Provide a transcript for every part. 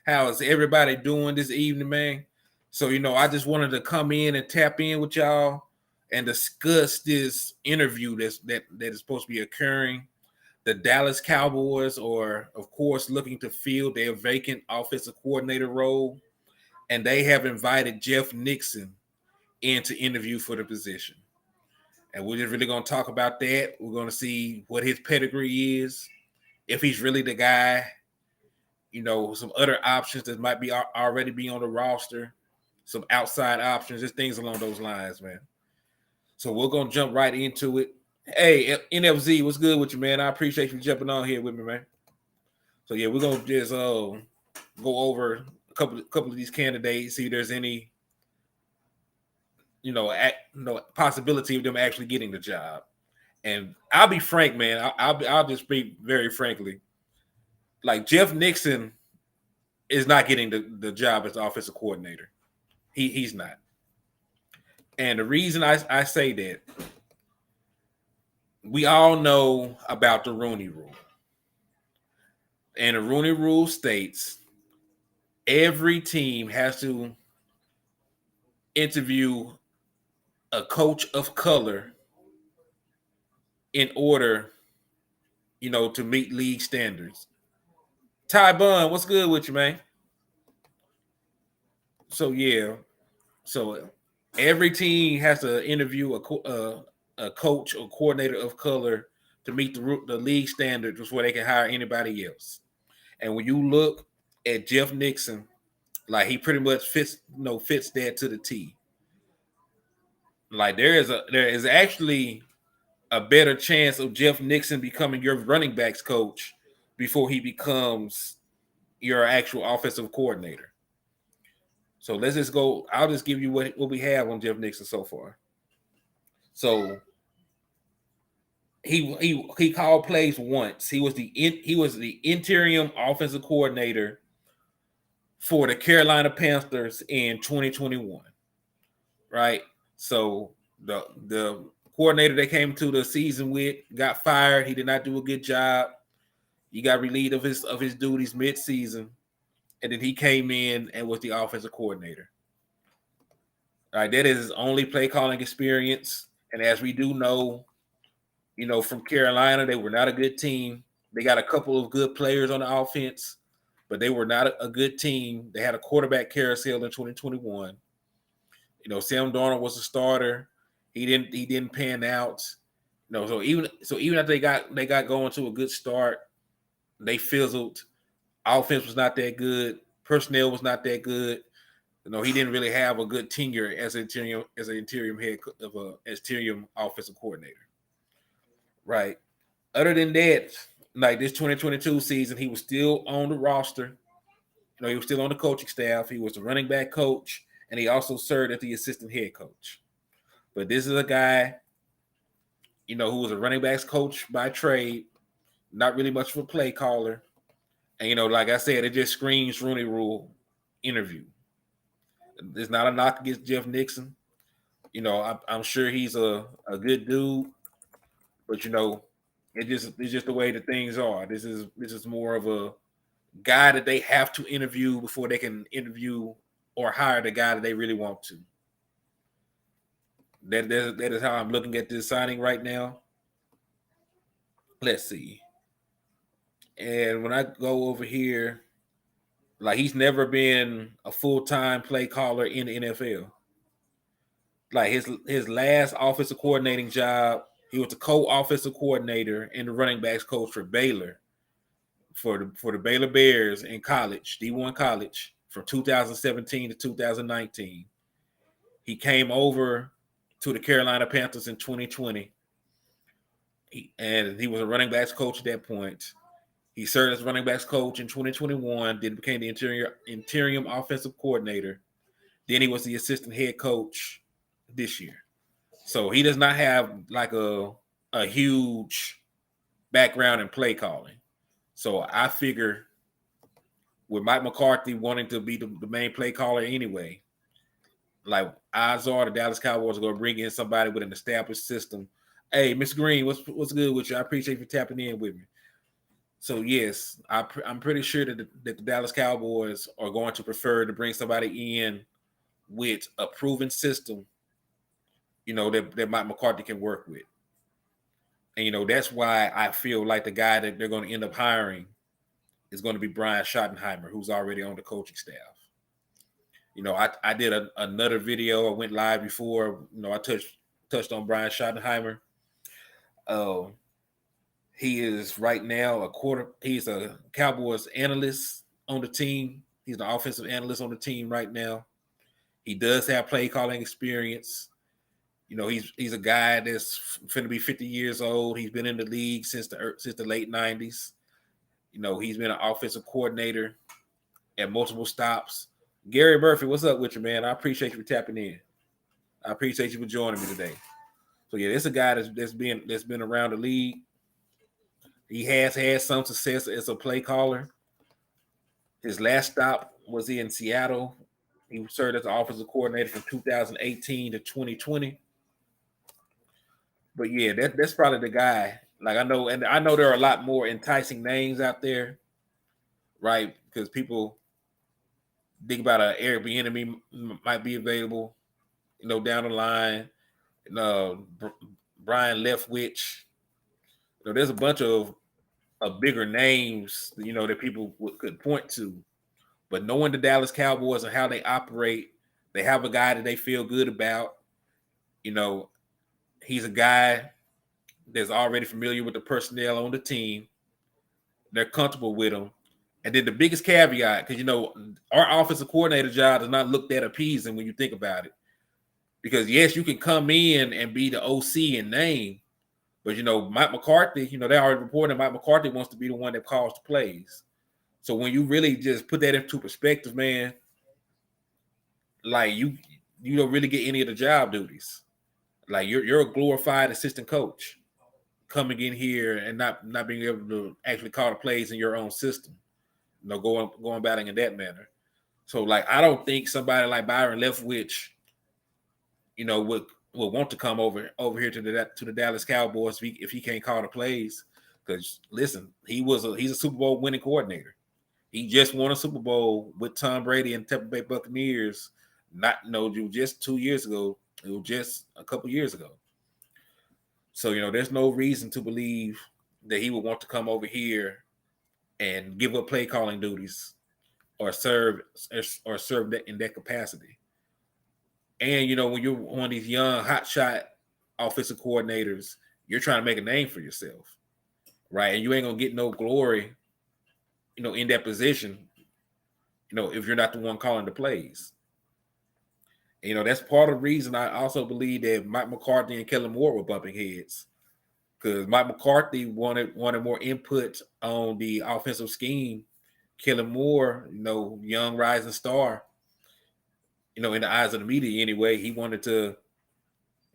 How is everybody doing this evening, man? So, I just wanted to come in and tap in with y'all and discuss this interview that is supposed to be occurring. The Dallas Cowboys are, of course, looking to fill their vacant offensive coordinator role, and they have invited Jeff Nixon in to interview for the position. And we're just really going to talk about that. We're going to see what his pedigree is, if he's really the guy, some other options that might be already be on the roster, some outside options, just things along those lines, man. So we're going to jump right into it. Hey, NFZ, what's good with you, man? I appreciate you jumping on here with me, man. So yeah, we're going to just go over a couple of these candidates, see if there's any possibility of them actually getting the job. And I'll be frank, man. I'll just speak very frankly. Like Jeff Nixon is not getting the job as the offensive coordinator. He's not. And the reason I say that, we all know about the Rooney Rule. And the Rooney Rule states every team has to interview a coach of color in order, to meet league standards. Ty Bun, what's good with you, man? So yeah, so every team has to interview a coach or coordinator of color to meet the league standards before they can hire anybody else. And when you look at Jeff Nixon, like he pretty much fits that to the T. Like there is actually a better chance of Jeff Nixon becoming your running backs coach before he becomes your actual offensive coordinator. So let's just go. I'll just give you what we have on Jeff Nixon so far. So he called plays once. He was the interim offensive coordinator for the Carolina Panthers in 2021. Right? So the coordinator that came to the season with got fired. He did not do a good job. He got relieved of his duties mid-season. And then he came in and was the offensive coordinator. All right, that is his only play calling experience. And as we do know, from Carolina, they were not a good team. They got a couple of good players on the offense, but they were not a good team. They had a quarterback carousel in 2021. Sam Darnold was a starter. He didn't pan out. So even after they got going to a good start, they fizzled. Offense was not that good. Personnel was not that good. He didn't really have a good tenure as an interim head of a interim offensive coordinator. Right. Other than that, like this 2022 season, he was still on the roster. He was still on the coaching staff. He was the running back coach, and he also served as the assistant head coach. But this is a guy, who was a running backs coach by trade, not really much of a play caller. And, like I said, it just screams Rooney Rule interview. There's not a knock against Jeff Nixon. I'm sure he's a good dude, but it's just the way that things are. This is more of a guy that they have to interview before they can interview or hire the guy that they really want to. That is how I'm looking at this signing right now. Let's see. And when I go over here, like he's never been a full-time play caller in the NFL. Like his last offensive coordinating job, he was the co-offensive coordinator and the running backs coach for Baylor, for the Baylor Bears in college, D1 college, from 2017 to 2019. He came over to the Carolina Panthers in 2020, and he was a running backs coach at that point. He served as running backs coach in 2021, then became the interim offensive coordinator. Then he was the assistant head coach this year. So he does not have like a huge background in play calling. So I figure with Mike McCarthy wanting to be the main play caller anyway, like odds are the Dallas Cowboys are going to bring in somebody with an established system. Hey, Miss Green, what's good with you? I appreciate you tapping in with me. So yes, I'm pretty sure that the Dallas Cowboys are going to prefer to bring somebody in with a proven system, that Mike McCarthy can work with. And that's why I feel like the guy that they're going to end up hiring is going to be Brian Schottenheimer, who's already on the coaching staff. I did another video. I went live before. I touched on Brian Schottenheimer. He is right now he's a Cowboys analyst on the team. He's the offensive analyst on the team right now. He does have play calling experience. He's a guy that's finna be 50 years old. He's been in the league since the late 90s. He's been an offensive coordinator at multiple stops. Gary Murphy, what's up with you, man? I appreciate you for tapping in. I appreciate you for joining me today. So yeah, this is a guy that's been around the league. He has had some success as a play caller. His last stop was in Seattle. He served as the offensive coordinator from 2018 to 2020. But yeah, that's probably the guy. Like I know there are a lot more enticing names out there, right? Because people think about an Airbnb might be available, down the line. Brian Leftwich. There's a bunch of bigger names, that people could point to. But knowing the Dallas Cowboys and how they operate, they have a guy that they feel good about. He's a guy that's already familiar with the personnel on the team. They're comfortable with him. And then the biggest caveat, because, our offensive coordinator job does not look that appeasing when you think about it. Because, yes, you can come in and be the OC in name. But, Mike McCarthy, they already reported Mike McCarthy wants to be the one that calls the plays. So when you really just put that into perspective, man, like you don't really get any of the job duties. Like you're a glorified assistant coach coming in here and not being able to actually call the plays in your own system. Going about it in that manner. So like I don't think somebody like Byron Leftwich, would want to come over here to the Dallas Cowboys if he can't call the plays. Because listen, he's a Super Bowl winning coordinator. He just won a Super Bowl with Tom Brady and Tampa Bay Buccaneers. Just 2 years ago. It was just a couple years ago. So there's no reason to believe that he would want to come over here and give up play calling duties or serve that in that capacity. And when you're one of these young hotshot offensive coordinators, you're trying to make a name for yourself, right? And you ain't gonna get no glory, in that position, if you're not the one calling the plays. And, that's part of the reason I also believe that Mike McCarthy and Kellen Moore were bumping heads. Because Mike McCarthy wanted more input on the offensive scheme. Kellen Moore, young rising star, in the eyes of the media anyway, he wanted to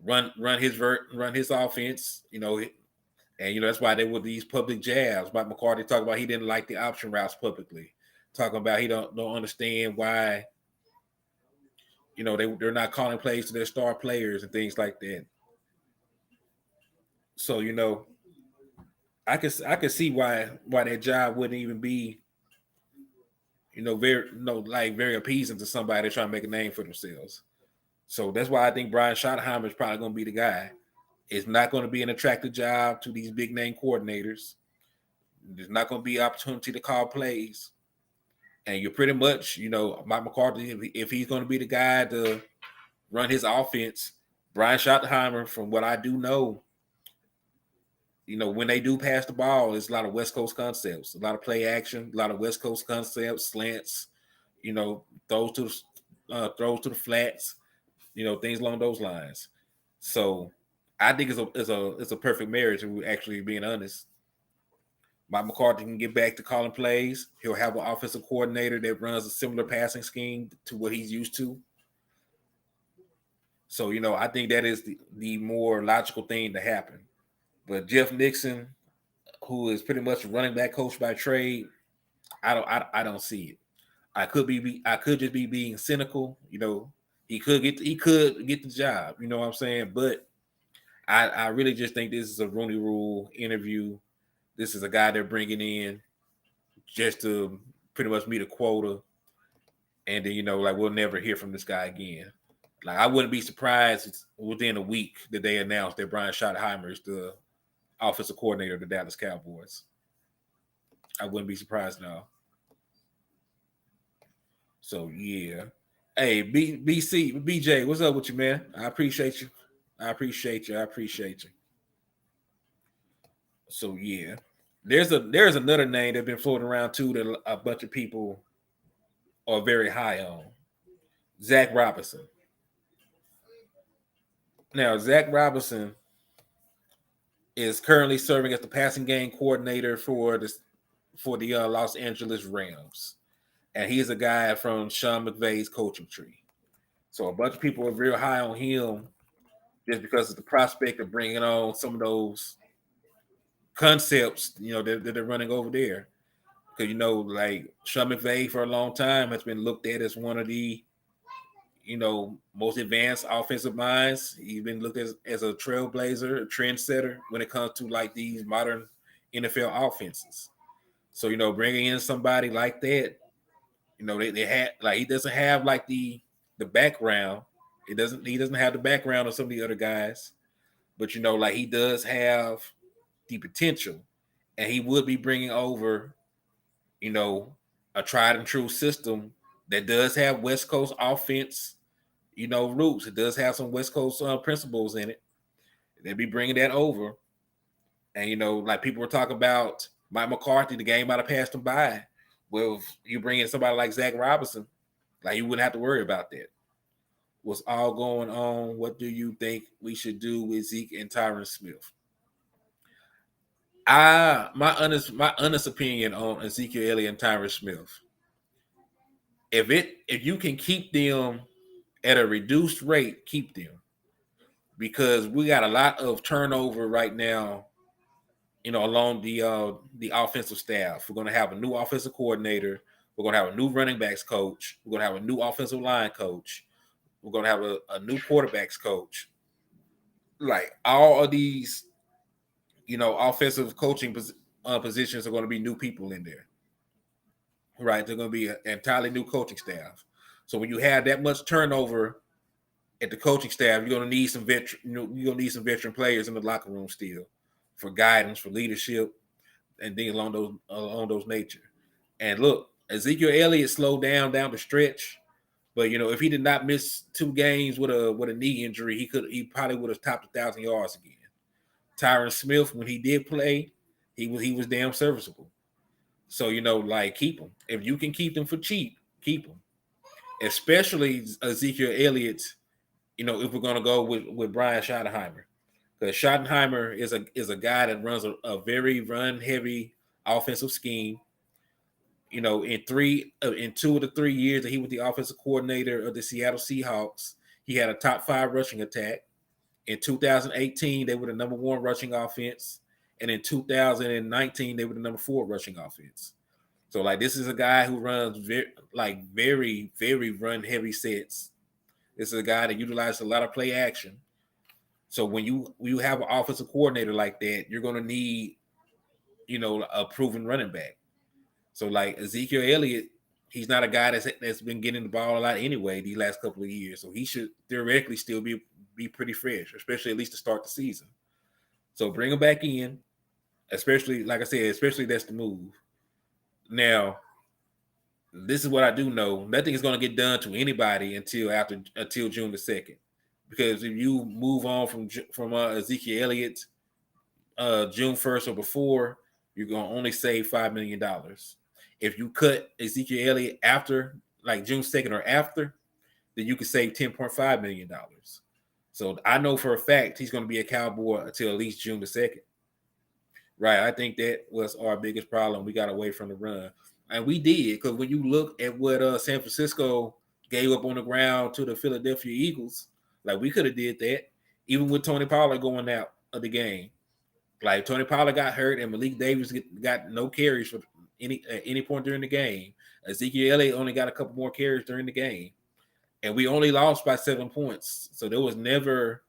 run his offense, and that's why they were these public jabs. Mike McCarthy talked about he didn't like the option routes publicly, talking about he don't understand why, they're not calling plays to their star players and things like that. So I could see why that job wouldn't even be, very appeasing to somebody trying to make a name for themselves. So that's why I think Brian Schottenheimer is probably going to be the guy. It's not going to be an attractive job to these big name coordinators. There's not going to be opportunity to call plays. And you're pretty much, Mike McCarthy, if he's going to be the guy to run his offense, Brian Schottenheimer, from what I do know, when they do pass the ball, it's a lot of West Coast concepts, a lot of play action, a lot of West Coast concepts, slants, throws to the flats, things along those lines. So I think it's a perfect marriage, if we're actually being honest. Mike McCarthy can get back to calling plays. He'll have an offensive coordinator that runs a similar passing scheme to what he's used to. So, I think that is the more logical thing to happen. But Jeff Nixon, who is pretty much a running back coach by trade, I don't see it. I could just be being cynical. He could get the job. You know what I'm saying? But I really just think this is a Rooney Rule interview. This is a guy they're bringing in just to pretty much meet a quota, and then like we'll never hear from this guy again. Like I wouldn't be surprised within a week that they announced that Brian Schottenheimer is the offensive coordinator of the Dallas Cowboys. I wouldn't be surprised now. So yeah. Hey, BJ, what's up with you, man? I appreciate you. I appreciate you. I appreciate you. So yeah. There's another name that's been floating around too that a bunch of people are very high on. Zach Robinson. Now, Zach Robinson is currently serving as the passing game coordinator for the Los Angeles Rams, and he's a guy from Sean McVay's coaching tree. So a bunch of people are real high on him just because of the prospect of bringing on some of those concepts, that they're running over there. Because like Sean McVay for a long time has been looked at as one of the most advanced offensive minds. He's been looked at as a trailblazer, a trendsetter when it comes to like these modern NFL offenses. So bringing in somebody like that, they had like he doesn't have like the background. He doesn't have the background of some of the other guys, but like he does have the potential, and he would be bringing over, a tried and true system that does have West Coast offense, roots. It does have some West Coast principles in it. They'll be bringing that over, and like people were talking about Mike McCarthy, the game might have passed him by. Well, if you bring in somebody like Zach Robinson, like you wouldn't have to worry about that. What's all going on? What do you think we should do with Zeke and Tyron Smith? My honest opinion on Ezekiel Elliott and Tyron Smith. If you can keep them at a reduced rate, keep them, because we got a lot of turnover right now. Along the offensive staff, we're going to have a new offensive coordinator. We're going to have a new running backs coach. We're going to have a new offensive line coach. We're going to have a new quarterbacks coach. Like all of these, offensive coaching positions are going to be new people in there, right? They're going to be an entirely new coaching staff. So when you have that much turnover at the coaching staff, you're going to need some veteran. You're going to need some veteran players in the locker room still for guidance, for leadership, and things along those nature. And look, Ezekiel Elliott slowed down the stretch, but if he did not miss 2 games with a knee injury, he probably would have topped 1,000 yards again. Tyron Smith, when he did play, he was damn serviceable. So like keep him. If you can keep them for cheap, keep them. Especially Ezekiel Elliott. If we're gonna go with Brian Schottenheimer, because Schottenheimer is a guy that runs a very run heavy offensive scheme. In 2 of the 3 years that he was the offensive coordinator of the Seattle Seahawks, he had a top 5 rushing attack. In 2018, they were the number 1 rushing offense, and in 2019, they were the number 4 rushing offense. So like this is a guy who runs very, very run heavy sets. This is a guy that utilizes a lot of play action. So when you have an offensive coordinator like that, you're going to need, a proven running back. So like Ezekiel Elliott, he's not a guy that's been getting the ball a lot anyway these last couple of years. So he should theoretically still be pretty fresh, especially at least to start the season. So bring him back in, especially like I said, especially that's the move. Now, this is what I do know: nothing is going to get done to anybody until June the 2nd, because if you move on from Ezekiel Elliott June 1st or before, you're going to only save $5 million. If you cut Ezekiel Elliott after like June 2nd or after, then you can save $10.5 million. So I know for a fact he's going to be a Cowboy until at least June the 2nd. Right. I think that was our biggest problem. We got away from the run. And we did, because when you look at what San Francisco gave up on the ground to the Philadelphia Eagles, like we could have did that, even with Tony Pollard going out of the game. Like Tony Pollard got hurt and Malik Davis got no carries for at any point during the game. Ezekiel Elliott only got a couple more carries during the game. And we only lost by 7 points. So there was never,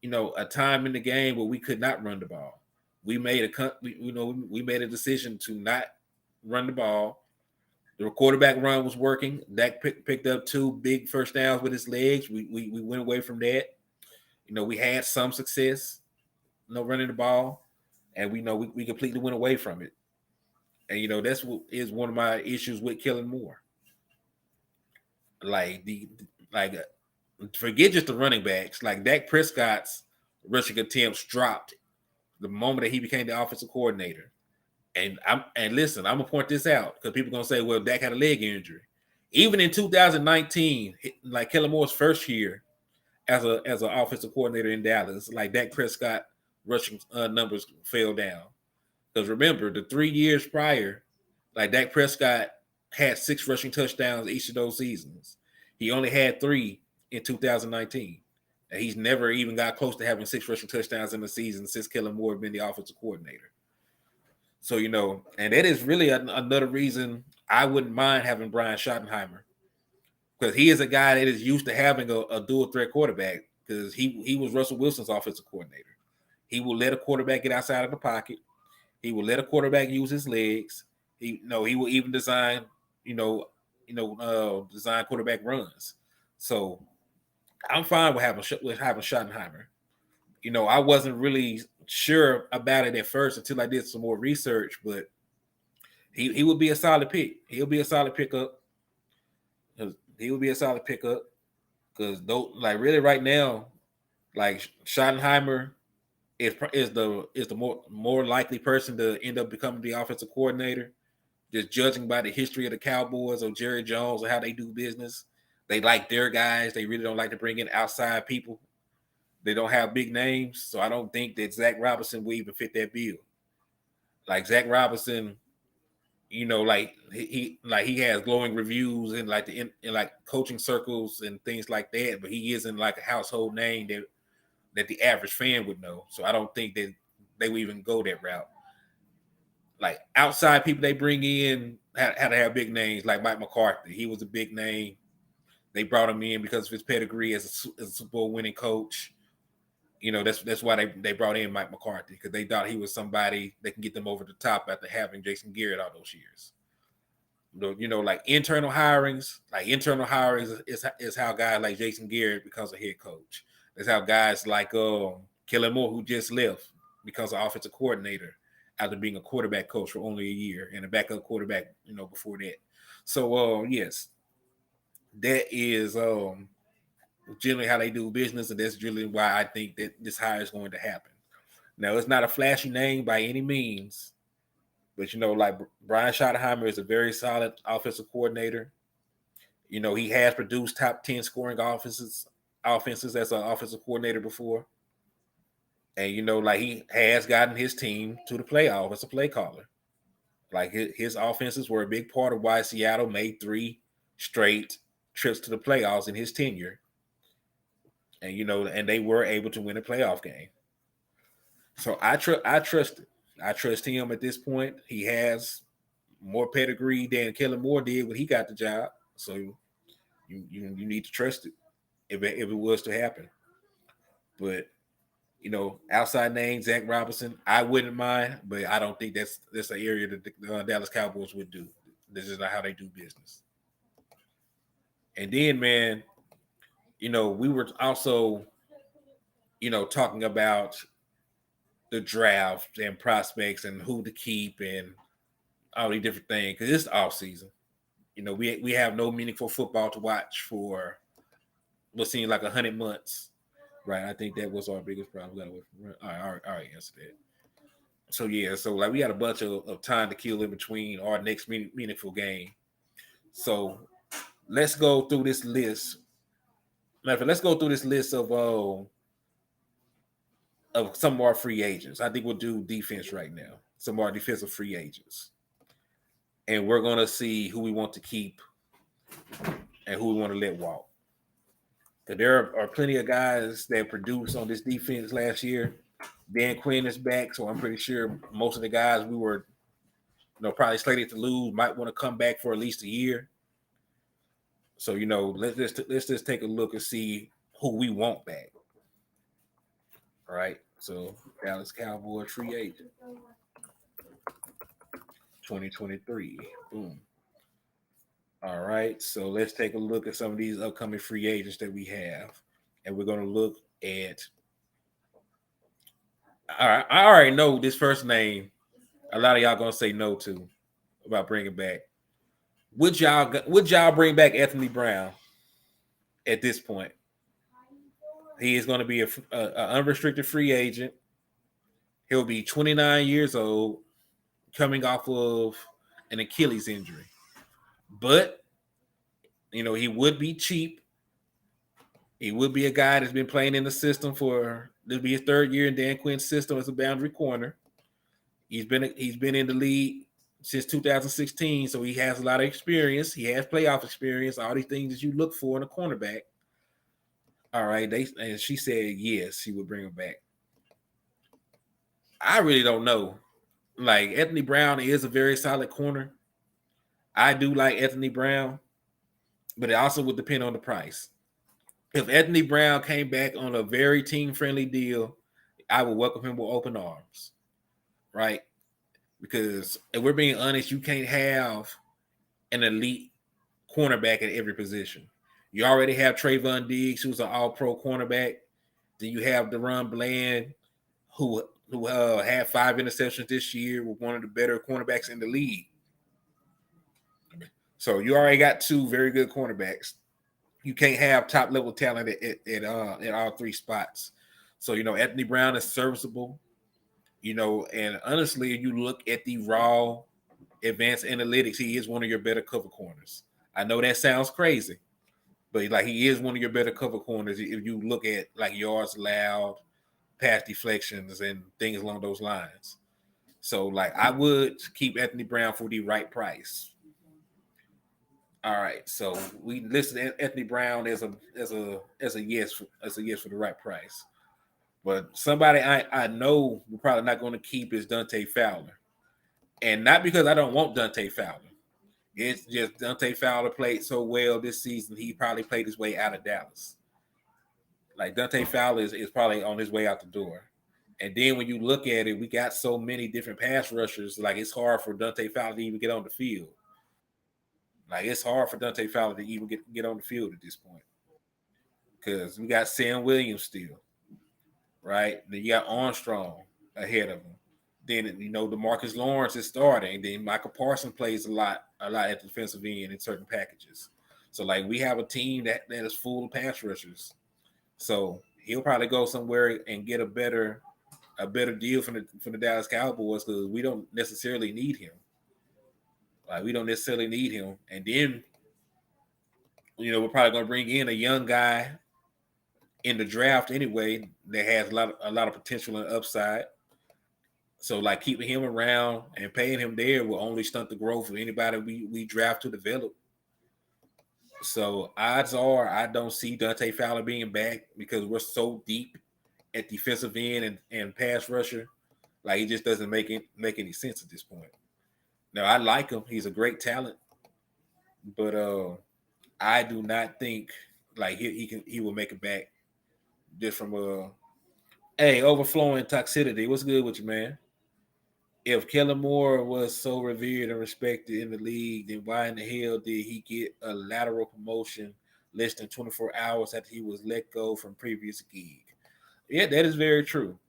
a time in the game where we could not run the ball. we made we made a decision to not run the ball. The quarterback run was working. Dak picked up 2 big first downs with his legs. We went away from that. We had some success, running the ball, and we completely went away from it. And that's what is one of my issues with Kellen Moore. Like like forget just the running backs. Like Dak Prescott's rushing attempts dropped the moment that he became the offensive coordinator. And listen, I'm gonna point this out because people are gonna say, well, Dak had a leg injury. Even in 2019, like Kellen Moore's first year as an offensive coordinator in Dallas, like Dak Prescott rushing numbers fell down. Because remember, the 3 years prior, like Dak Prescott had 6 rushing touchdowns each of those seasons. He only had 3 in 2019. And he's never even got close to having 6 rushing touchdowns in the season since Kellen Moore had been the offensive coordinator. So, and that is really another reason I wouldn't mind having Brian Schottenheimer, because he is a guy that is used to having a dual threat quarterback, because he was Russell Wilson's offensive coordinator. He will let a quarterback get outside of the pocket. He will let a quarterback use his legs. He will even design design quarterback runs. So I'm fine with having Schottenheimer. I wasn't really sure about it at first until I did some more research, but he would be a solid pick. He'll be a solid pickup. He would be a solid pickup because like really right now, like Schottenheimer is the more likely person to end up becoming the offensive coordinator. Just judging by the history of the Cowboys or Jerry Jones or how they do business, they like their guys. They really don't like to bring in outside people. They don't have big names, so I don't think that Zach Robinson will even fit that bill. Like Zach Robinson, like he has glowing reviews in like in like coaching circles and things like that, but he isn't like a household name that the average fan would know. So I don't think that they would even go that route. Like outside people they bring in had to have big names, like Mike McCarthy. He was a big name. They brought him in because of his pedigree as a Super Bowl winning coach. That's why they brought in Mike McCarthy, because they thought he was somebody that can get them over the top after having Jason Garrett all those years. Like internal hirings is how guys like Jason Garrett becomes a head coach. That's how guys like Kellen Moore, who just left, becomes an offensive coordinator after being a quarterback coach for only a year and a backup quarterback, before that. So yes, that is generally how they do business, and that's generally why I think that this hire is going to happen. Now, it's not a flashy name by any means, but like Brian Schottenheimer is a very solid offensive coordinator. He has produced top 10 scoring offenses as an offensive coordinator before. And like he has gotten his team to the playoff as a play caller. Like his offenses were a big part of why Seattle made 3 straight trips to the playoffs in his tenure. And and they were able to win a playoff game. So I trust it. I trust him at this point. He has more pedigree than Kellen Moore did when he got the job. So you need to trust it if it was to happen. But outside name Zach Robinson, I wouldn't mind, but I don't think that's an area that the Dallas Cowboys would do. This is not how they do business. And then, man, we were also, talking about the draft and prospects and who to keep and all these different things, because it's off season. We have no meaningful football to watch for what seems like 100 months, right? I think that was our biggest problem. All right, answer that. So yeah, so like we had a bunch of time to kill in between our next meaningful game. So let's go through this list. Let's go through this list of some of our free agents. I think we'll do defense right now. Some of our defensive free agents. And we're going to see who we want to keep and who we want to let walk. Because there are plenty of guys that produced on this defense last year. Dan Quinn is back, so I'm pretty sure most of the guys we were probably slated to lose might want to come back for at least a year. So, let's just take a look and see who we want back. All right. So Dallas Cowboys free agent 2023. Boom. All right. So let's take a look at some of these upcoming free agents that we have. And we're going to look at. All right. I already know this first name. A lot of y'all going to say no to about bringing back. Would y'all bring back Anthony Brown at this point? He is going to be a unrestricted free agent. He'll be 29 years old, coming off of an Achilles injury. But he would be cheap. He would be a guy that's been playing in the system for this will be his third year in Dan Quinn's system as a boundary corner. He's been in the league since 2016, so he has a lot of experience. He has playoff experience, all these things that you look for in a cornerback. All right, and she said yes, she would bring him back. I really don't know. Like Anthony Brown is a very solid corner. I do like Anthony Brown, but it also would depend on the price. If Anthony Brown came back on a very team-friendly deal, I would welcome him with open arms, right? Because if we're being honest, you can't have an elite cornerback at every position. You already have Trayvon Diggs, who's an all-pro cornerback. Then you have Deron Bland, who had 5 interceptions this year, with one of the better cornerbacks in the league. So you already got 2 very good cornerbacks. You can't have top level talent at all 3 spots. So Anthony Brown is serviceable. And honestly, you look at the raw advanced analytics, he is one of your better cover corners. I know that sounds crazy, but like he is one of your better cover corners if you look at like yards allowed, pass deflections, and things along those lines. So like I would keep Anthony Brown for the right price. All right, so we listed Anthony Brown as a yes for the right price. But somebody I know we're probably not going to keep is Dante Fowler, and not because I don't want Dante Fowler. It's just Dante Fowler played so well this season, he probably played his way out of Dallas. Like Dante Fowler is probably on his way out the door. And then when you look at it, we got so many different pass rushers. Like it's hard for Dante Fowler to even get on the field. Like it's hard for Dante Fowler to even get on the field at this point because we got Sam Williams still, right? Then you got Armstrong ahead of him. Then DeMarcus Lawrence is starting. Then Michael Parsons plays a lot at the defensive end in certain packages. So like we have a team that is full of pass rushers. So he'll probably go somewhere and get a better deal from the Dallas Cowboys because we don't necessarily need him. Like we don't necessarily need him. And then we're probably gonna bring in a young guy in the draft anyway that has a lot of potential and upside. So like keeping him around and paying him there will only stunt the growth of anybody we draft to develop. So odds are I don't see Dante Fowler being back because we're so deep at defensive end and pass rusher. Like it just doesn't make any sense at this point. Now I like him; he's a great talent, but I do not think like he will make it back just from overflowing toxicity. What's good with you, man? If Kellen Moore was so revered and respected in the league, then why in the hell did he get a lateral promotion less than 24 hours after he was let go from previous gig? Yeah, that is very true.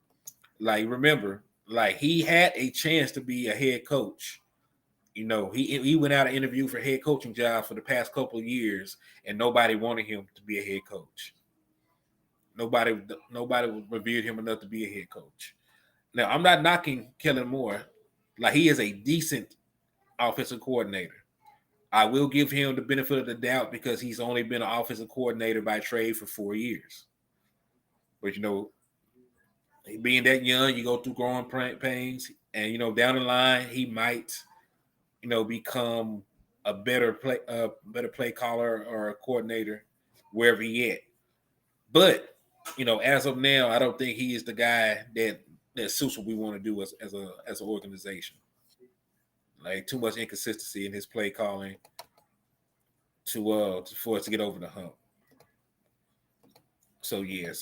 Like, remember, like he had a chance to be a head coach. He went out and interviewed for head coaching jobs for the past couple of years, and nobody wanted him to be a head coach. Nobody revered him enough to be a head coach. Now, I'm not knocking Kellen Moore. Like, he is a decent offensive coordinator. I will give him the benefit of the doubt because he's only been an offensive coordinator by trade for 4 years. But, being that young, you go through growing pains. And, down the line, he might, become a better play caller or a coordinator wherever he at. But, as of now, I don't think he is the guy that suits what we want to do as an organization. Like too much inconsistency in his play calling for us to get over the hump. So yeah,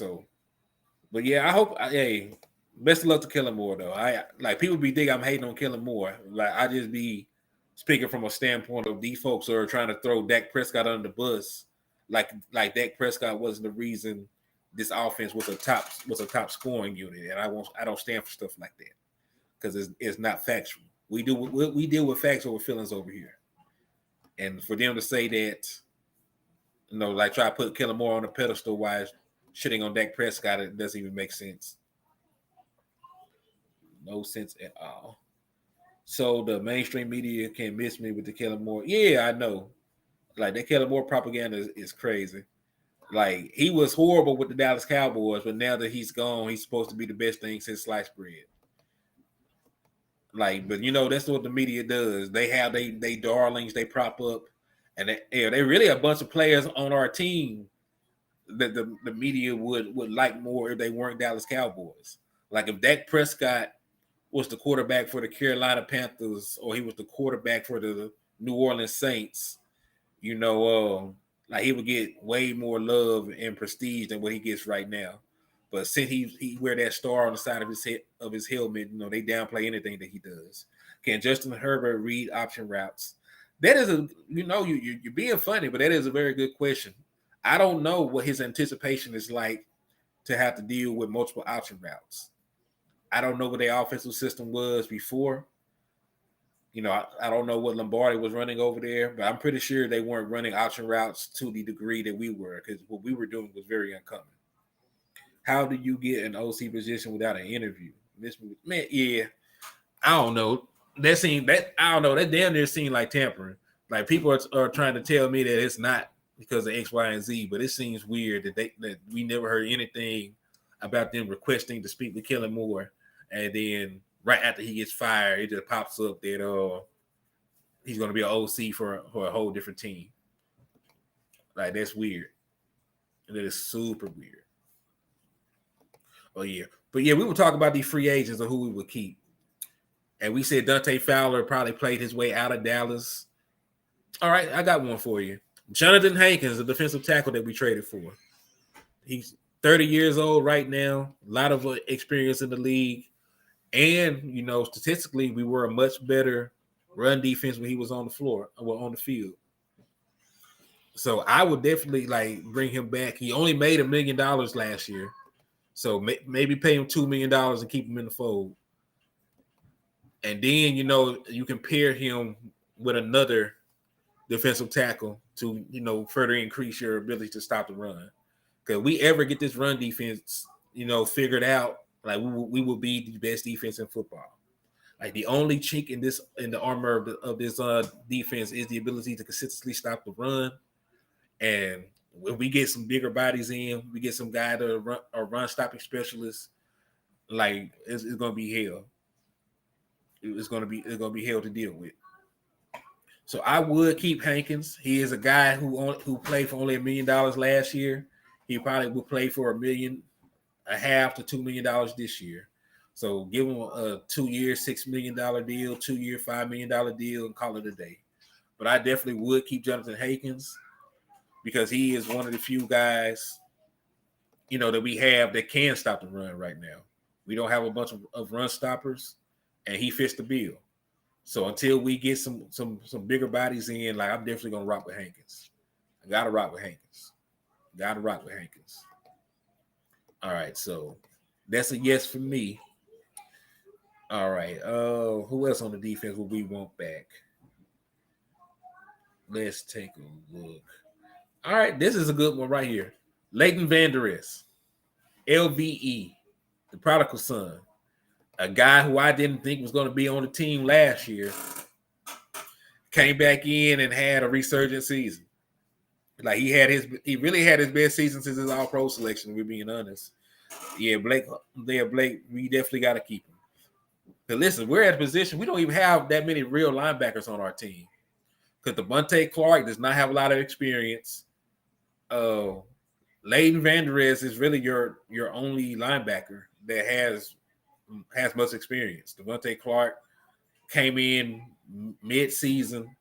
but yeah, I hope. Hey, Best of luck to Kellen Moore, though. I like people be thinking I'm hating on Kellen Moore. Like I just be speaking from a standpoint of these folks are trying to throw Dak Prescott under the bus. Like Dak Prescott wasn't the reason this offense was a top scoring unit, and I don't stand for stuff like that because it's not factual. We deal with facts over feelings over here, and for them to say that, like try to put Kellen Moore on a pedestal while shitting on Dak Prescott, it doesn't even make sense. No sense at all. So the mainstream media can miss me with the Kellen Moore. Yeah, I know. Like that Kellen Moore propaganda is crazy. Like he was horrible with the Dallas Cowboys, but now that he's gone, he's supposed to be the best thing since sliced bread. Like, but that's what the media does. They have they darlings, they prop up, and they really a bunch of players on our team that the media would like more if they weren't Dallas Cowboys. Like if Dak Prescott was the quarterback for the Carolina Panthers or he was the quarterback for the New Orleans Saints, like he would get way more love and prestige than what he gets right now. But since he wear that star on the side of his helmet, they downplay anything that he does. Can Justin Herbert read option routes? That is you're being funny, but that is a very good question. I don't know what his anticipation is like to have to deal with multiple option routes. I don't know what their offensive system was before. I don't know what Lombardi was running over there, but I'm pretty sure they weren't running option routes to the degree that we were, because what we were doing was very uncommon. How do you get an OC position without an interview? Man, yeah, I don't know. I don't know. That damn near seemed like tampering. Like people are trying to tell me that it's not because of X, Y, and Z, but it seems weird that we never heard anything about them requesting to speak with Kellen Moore, and then right after he gets fired, it just pops up that he's going to be an OC for a whole different team. Like that's weird. That is super weird. Oh yeah, but yeah, we were talking about these free agents of who we would keep, and we said Dante Fowler probably played his way out of Dallas. All right, I got one for you. Jonathan Hankins, the defensive tackle that we traded for. He's 30 years old right now, a lot of experience in the league. And, statistically, we were a much better run defense when he was on the floor or on the field. So I would definitely bring him back. He only made $1 million last year. So maybe pay him $2 million and keep him in the fold. And then, you can pair him with another defensive tackle to, further increase your ability to stop the run. Because we ever get this run defense, figured out, like we will be the best defense in football. Like the only chink in the armor of this defense is the ability to consistently stop the run. And when we get some bigger bodies in, we get some guy that are run stopping specialists. Like it's gonna be hell. It's gonna be hell to deal with. So I would keep Hankins. He is a guy who played for only $1 million last year. He probably will play for $1.5 million to $2 million this year. So give him a 2-year, $6 million deal, 2-year, $5 million deal, and call it a day. But I definitely would keep Jonathan Hankins because he is one of the few guys, that we have that can stop the run right now. We don't have a bunch of run stoppers, and he fits the bill. So until we get some bigger bodies in, I'm definitely gonna rock with Hankins. I gotta rock with Hankins. All right, so that's a yes for me. All right. Who else on the defense would we want back? Let's take a look. All right, this is a good one right here. Leighton Vander Esch, LVE, the prodigal son, a guy who I didn't think was going to be on the team last year, came back in and had a resurgent season. Like he really had his best season since his All-Pro selection. We're being honest. Yeah, Blake, we definitely got to keep him. But listen, we're at a position we don't even have that many real linebackers on our team because Devontae Clark does not have a lot of experience. Leighton Vander Esch is really your only linebacker that has much experience. Devontae Clark came in mid-season,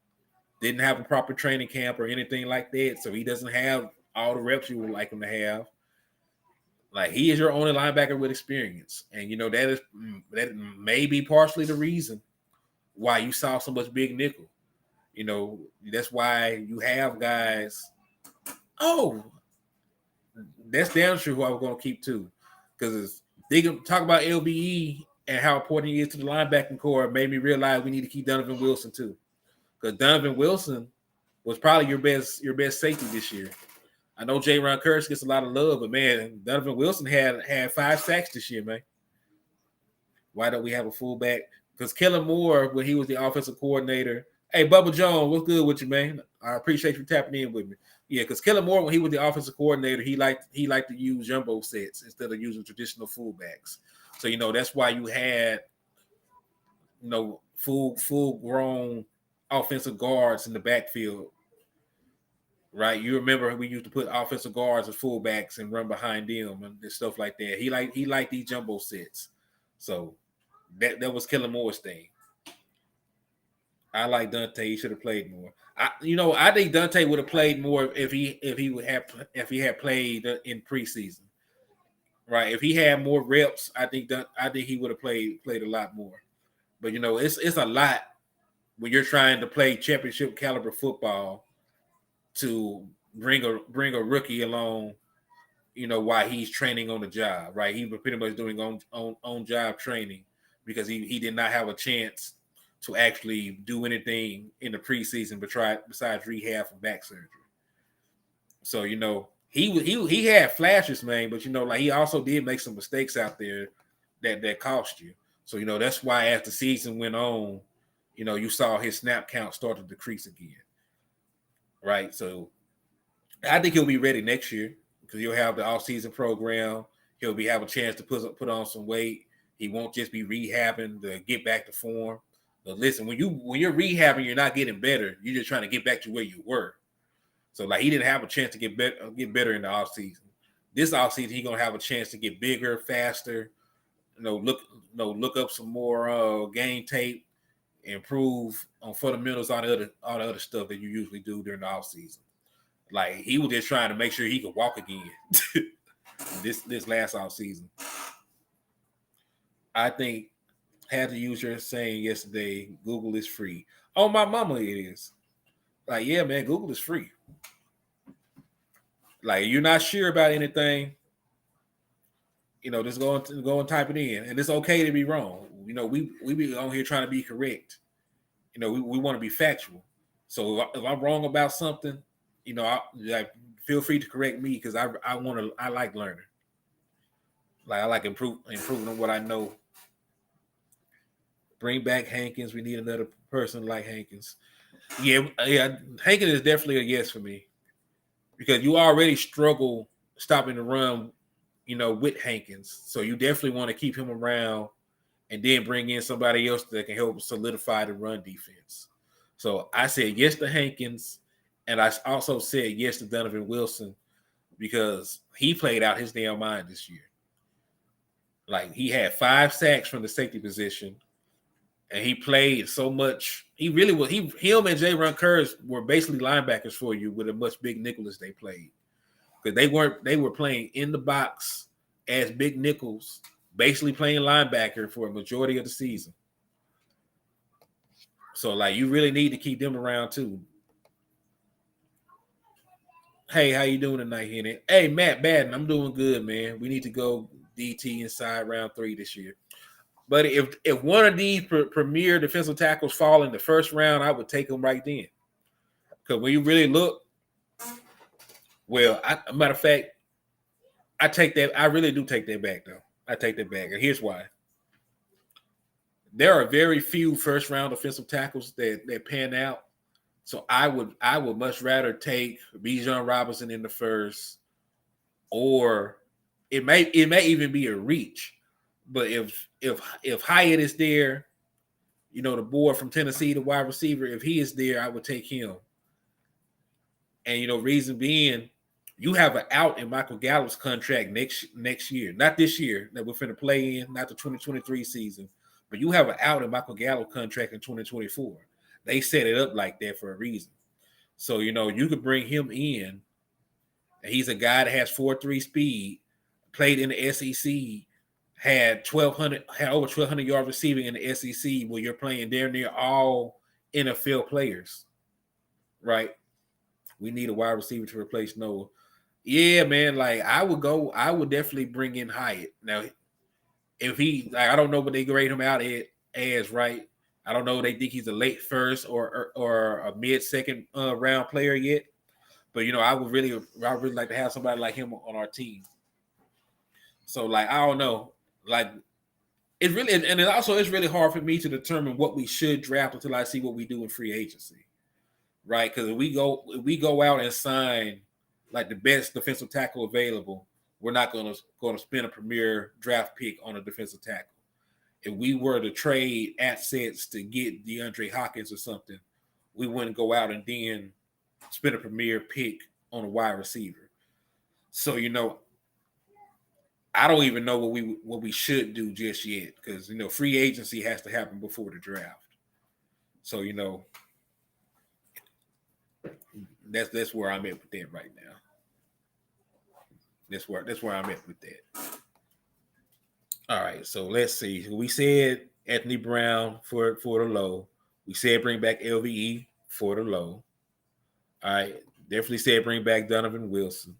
didn't have a proper training camp or anything like that, so he doesn't have all the reps you would like him to have. Like he is your only linebacker with experience, and that may be partially the reason why you saw so much big nickel. That's why you have guys. Oh, that's damn sure who I was going to keep too, because they can talk about LBE and how important he is to the linebacking core. Made me realize we need to keep Donovan Wilson too, because Donovan Wilson was probably your best safety this year. I know J-Ron Curse gets a lot of love, but man, Donovan Wilson had 5 sacks this year, man. Why don't we have a fullback? Because Kellen Moore, when he was the offensive coordinator, hey, Bubba Jones, what's good with you, man? I appreciate you tapping in with me. Yeah, because Kellen Moore, when he was the offensive coordinator, he liked to use jumbo sets instead of using traditional fullbacks. So that's why you had full grown offensive guards in the backfield. Right, you remember we used to put offensive guards as fullbacks and run behind them and stuff like that. He liked these jumbo sets, so that was Kellen Moore's thing. I like Dante. He should have played more. I think Dante would have played more if he had played in preseason. Right, if he had more reps, I think he would have played a lot more. But it's a lot when you're trying to play championship caliber football to bring a rookie along, while he's training on the job, right? He was pretty much doing on job training because he did not have a chance to actually do anything in the preseason besides rehab and back surgery. So he had flashes, man, but like he also did make some mistakes out there that cost you. So that's why as the season went on, you saw his snap count start to decrease again. Right, so I think he'll be ready next year because he'll have the off-season program. He'll have a chance to put on some weight. He won't just be rehabbing to get back to form. But listen, when you're rehabbing, you're not getting better. You're just trying to get back to where you were. So like he didn't have a chance to get better in the off-season. This off-season, he's gonna have a chance to get bigger, faster. Look up some more game tape, improve on fundamentals, all the other stuff that you usually do during the off season. Like he was just trying to make sure he could walk again. this last off season. I think had to use your saying yesterday, Google is free. Oh, my mama, it is. Like, yeah, man, Google is free. Like you're not sure about anything, just go and type it in. And it's okay to be wrong. We be on here trying to be correct. We want to be factual. So if I'm wrong about something, feel free to correct me because I like learning. Like I like improving on what I know. Bring back Hankins. We need another person like Hankins. Yeah. Hankins is definitely a yes for me because you already struggle stopping the run, with Hankins. So you definitely want to keep him around and then bring in somebody else that can help solidify the run defense. So I said yes to Hankins, and I also said yes to Donovan Wilson because he played out his damn mind this year. Like he had 5 sacks from the safety position, and he played so much. He really was. Him and J-Ron Curse were basically linebackers for you with a much big nickel as they played because they were playing in the box as big nickels, basically playing linebacker for a majority of the season. So, like, you really need to keep them around, too. Hey, how you doing tonight, Henny? Hey, Matt Baden, I'm doing good, man. We need to go DT inside round 3 this year. But if one of these premier defensive tackles fall in the first round, I would take them right then. Because when you really look, matter of fact, I take that. I really do take that back, though. I take that back. And here's why. There are very few first round offensive tackles that pan out. So I would much rather take Bijan Robinson in the first, or it may even be a reach. But if Hyatt is there, the boy from Tennessee, the wide receiver, if he is there, I would take him. And reason being, you have an out in Michael Gallup's contract next year, not this year that we're finna play in, not the 2023 season. But you have an out in Michael Gallup contract in 2024. They set it up like that for a reason. So, you could bring him in, and he's a guy that has 4.3 speed, played in the SEC, had over 1,200 yards receiving in the SEC, where you're playing damn near all NFL players, right? We need a wide receiver to replace Noah. Yeah, man. Like I would definitely bring in Hyatt. Now, if he, like, I don't know what they grade him out as, right? I don't know if they think he's a late first or a mid second round player yet. But I would really like to have somebody like him on our team. So like I don't know, like it's really, and it also it's really hard for me to determine what we should draft until I see what we do in free agency, right? Because if we go out and sign like the best defensive tackle available, we're not going to spend a premier draft pick on a defensive tackle. If we were to trade assets to get DeAndre Hopkins or something, we wouldn't go out and then spend a premier pick on a wide receiver. So I don't even know what we should do just yet, because free agency has to happen before the draft. So that's where I'm at with that right now. That's where I'm at with that. All right, so let's see. We said Anthony Brown for the low. We said bring back LVE for the low. All right, definitely said bring back Donovan Wilson.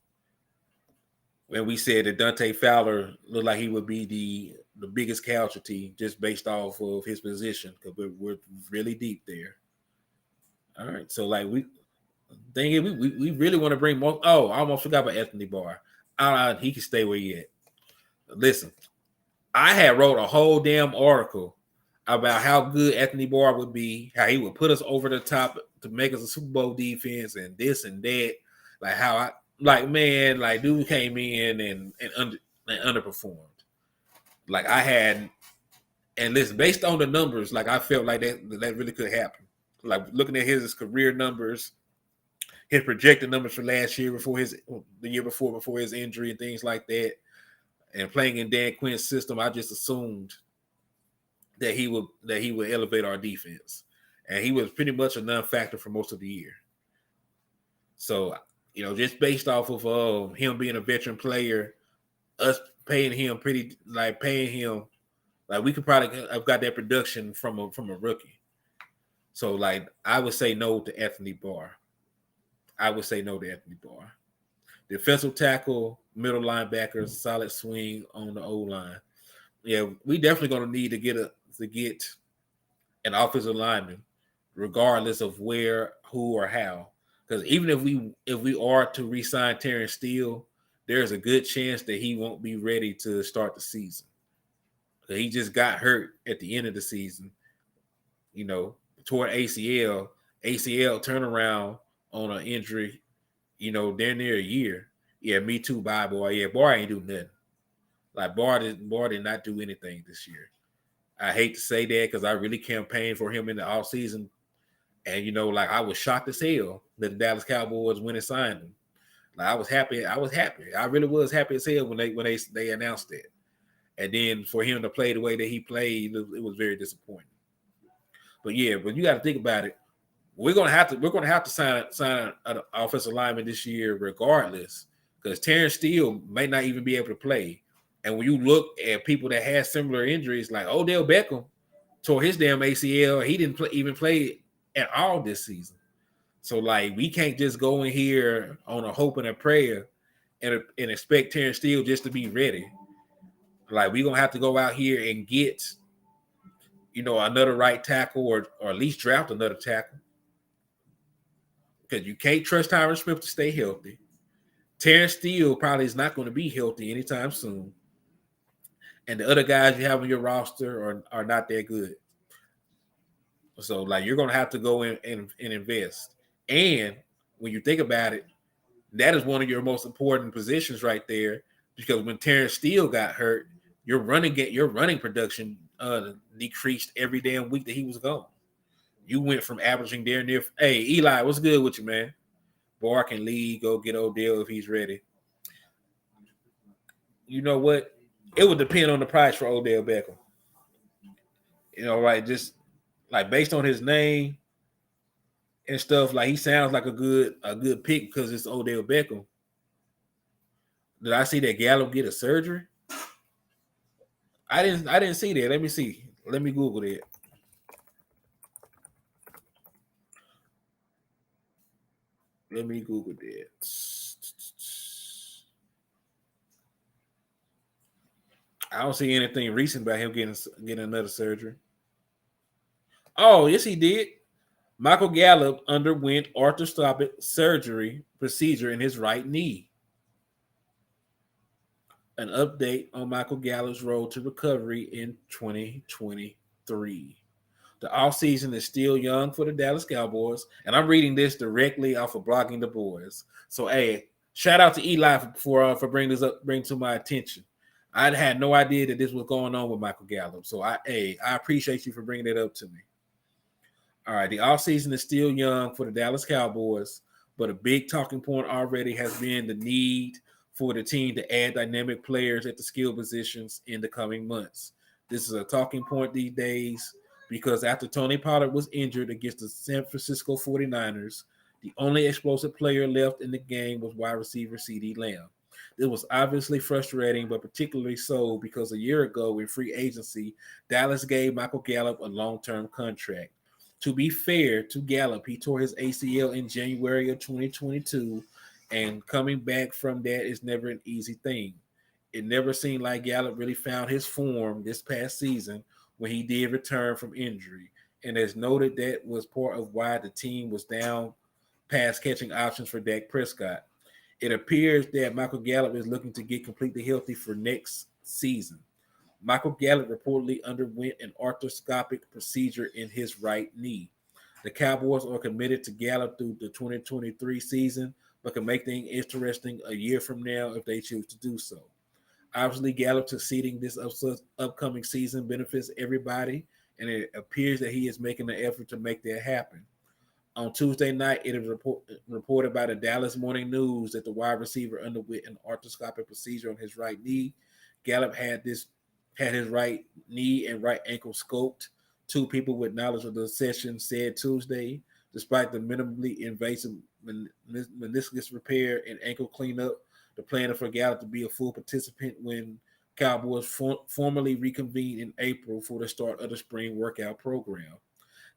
When we said that Dante Fowler looked like he would be the biggest casualty just based off of his position, because we're really deep there. All right, so like we really want to bring more. Oh, I almost forgot about Anthony Barr. He can stay where he at. Listen, I had wrote a whole damn article about how good Anthony Barr would be, how he would put us over the top to make us a Super Bowl defense, and this and that. Like how dude came in and underperformed. Like I had, and listen, based on the numbers, like I felt like that really could happen. Like looking at his career numbers, his projected numbers for last year before his injury and things like that, and playing in Dan Quinn's system, I just assumed that he would elevate our defense, and he was pretty much a non-factor for most of the year. So just based off of him being a veteran player, us paying him like we could probably have got that production from a rookie. So like I would say no to Anthony Barr. Defensive tackle, middle linebacker, solid swing on the O-line. Yeah, we definitely going to need to get an offensive lineman, regardless of where, who, or how. Because even if we are to re-sign Terrence Steele, there's a good chance that he won't be ready to start the season. He just got hurt at the end of the season, toward ACL turnaround on an injury, damn near a year. Yeah, me too, bye, boy. Yeah, Barr ain't do nothing. Like Barr did not do anything this year. I hate to say that because I really campaigned for him in the offseason. And like I was shocked as hell that the Dallas Cowboys went and signed him. Like I was happy. I really was happy as hell when they announced that. And then for him to play the way that he played, it was very disappointing. But you got to think about it. We're gonna have to sign an offensive lineman this year, regardless, because Terrence Steele may not even be able to play. And when you look at people that had similar injuries, like Odell Beckham tore his damn ACL, he didn't even play at all this season. So like we can't just go in here on a hope and a prayer and expect Terrence Steele just to be ready. Like we're gonna have to go out here and get, another right tackle or at least draft another tackle. Because you can't trust Tyron Smith to stay healthy. Terrence Steele probably is not going to be healthy anytime soon. And the other guys you have on your roster are not that good. So, like, you're going to have to go in and invest. And when you think about it, that is one of your most important positions right there. Because when Terrence Steele got hurt, your running production decreased every damn week that he was gone. You went from averaging there near. Hey, Eli, what's good with you, man? Barr can lead, go get Odell if he's ready. You know what? It would depend on the price for Odell Beckham. Right? Just like based on his name and stuff, like he sounds like a good pick because it's Odell Beckham. Did I see that Gallup get a surgery? I didn't see that. Let me see. Let me Google that. Let me Google that. I don't see anything recent about him getting another surgery. Oh, yes, he did. Michael Gallup underwent arthroscopic surgery procedure in his right knee. An update on Michael Gallup's road to recovery in 2023. The offseason is still young for the Dallas Cowboys, and I'm reading this directly off of Blogging the Boys. So, hey, shout out to Eli for bringing this up, bring to my attention. I had no idea that this was going on with Michael Gallup. So, I appreciate you for bringing it up to me. All right, the offseason is still young for the Dallas Cowboys, but a big talking point already has been the need for the team to add dynamic players at the skill positions in the coming months. This is a talking point these days because after Tony Pollard was injured against the San Francisco 49ers, the only explosive player left in the game was wide receiver CeeDee Lamb. It was obviously frustrating, but particularly so because a year ago in free agency, Dallas gave Michael Gallup a long-term contract. To be fair to Gallup, he tore his ACL in January of 2022, and coming back from that is never an easy thing. It never seemed like Gallup really found his form this past season when he did return from injury. And as noted, that was part of why the team was down pass catching options for Dak Prescott. It appears that Michael Gallup is looking to get completely healthy for next season. Michael Gallup reportedly underwent an arthroscopic procedure in his right knee. The Cowboys are committed to Gallup through the 2023 season, but can make things interesting a year from now if they choose to do so. Obviously, Gallup succeeding this upcoming season benefits everybody, and it appears that he is making an effort to make that happen. On Tuesday night, it is reported by the Dallas Morning News that the wide receiver underwent an arthroscopic procedure on his right knee. Gallup had his right knee and right ankle scoped. Two people with knowledge of the session said Tuesday, despite the minimally invasive meniscus repair and ankle cleanup, the plan for Gallup to be a full participant when Cowboys formally reconvened in April for the start of the spring workout program.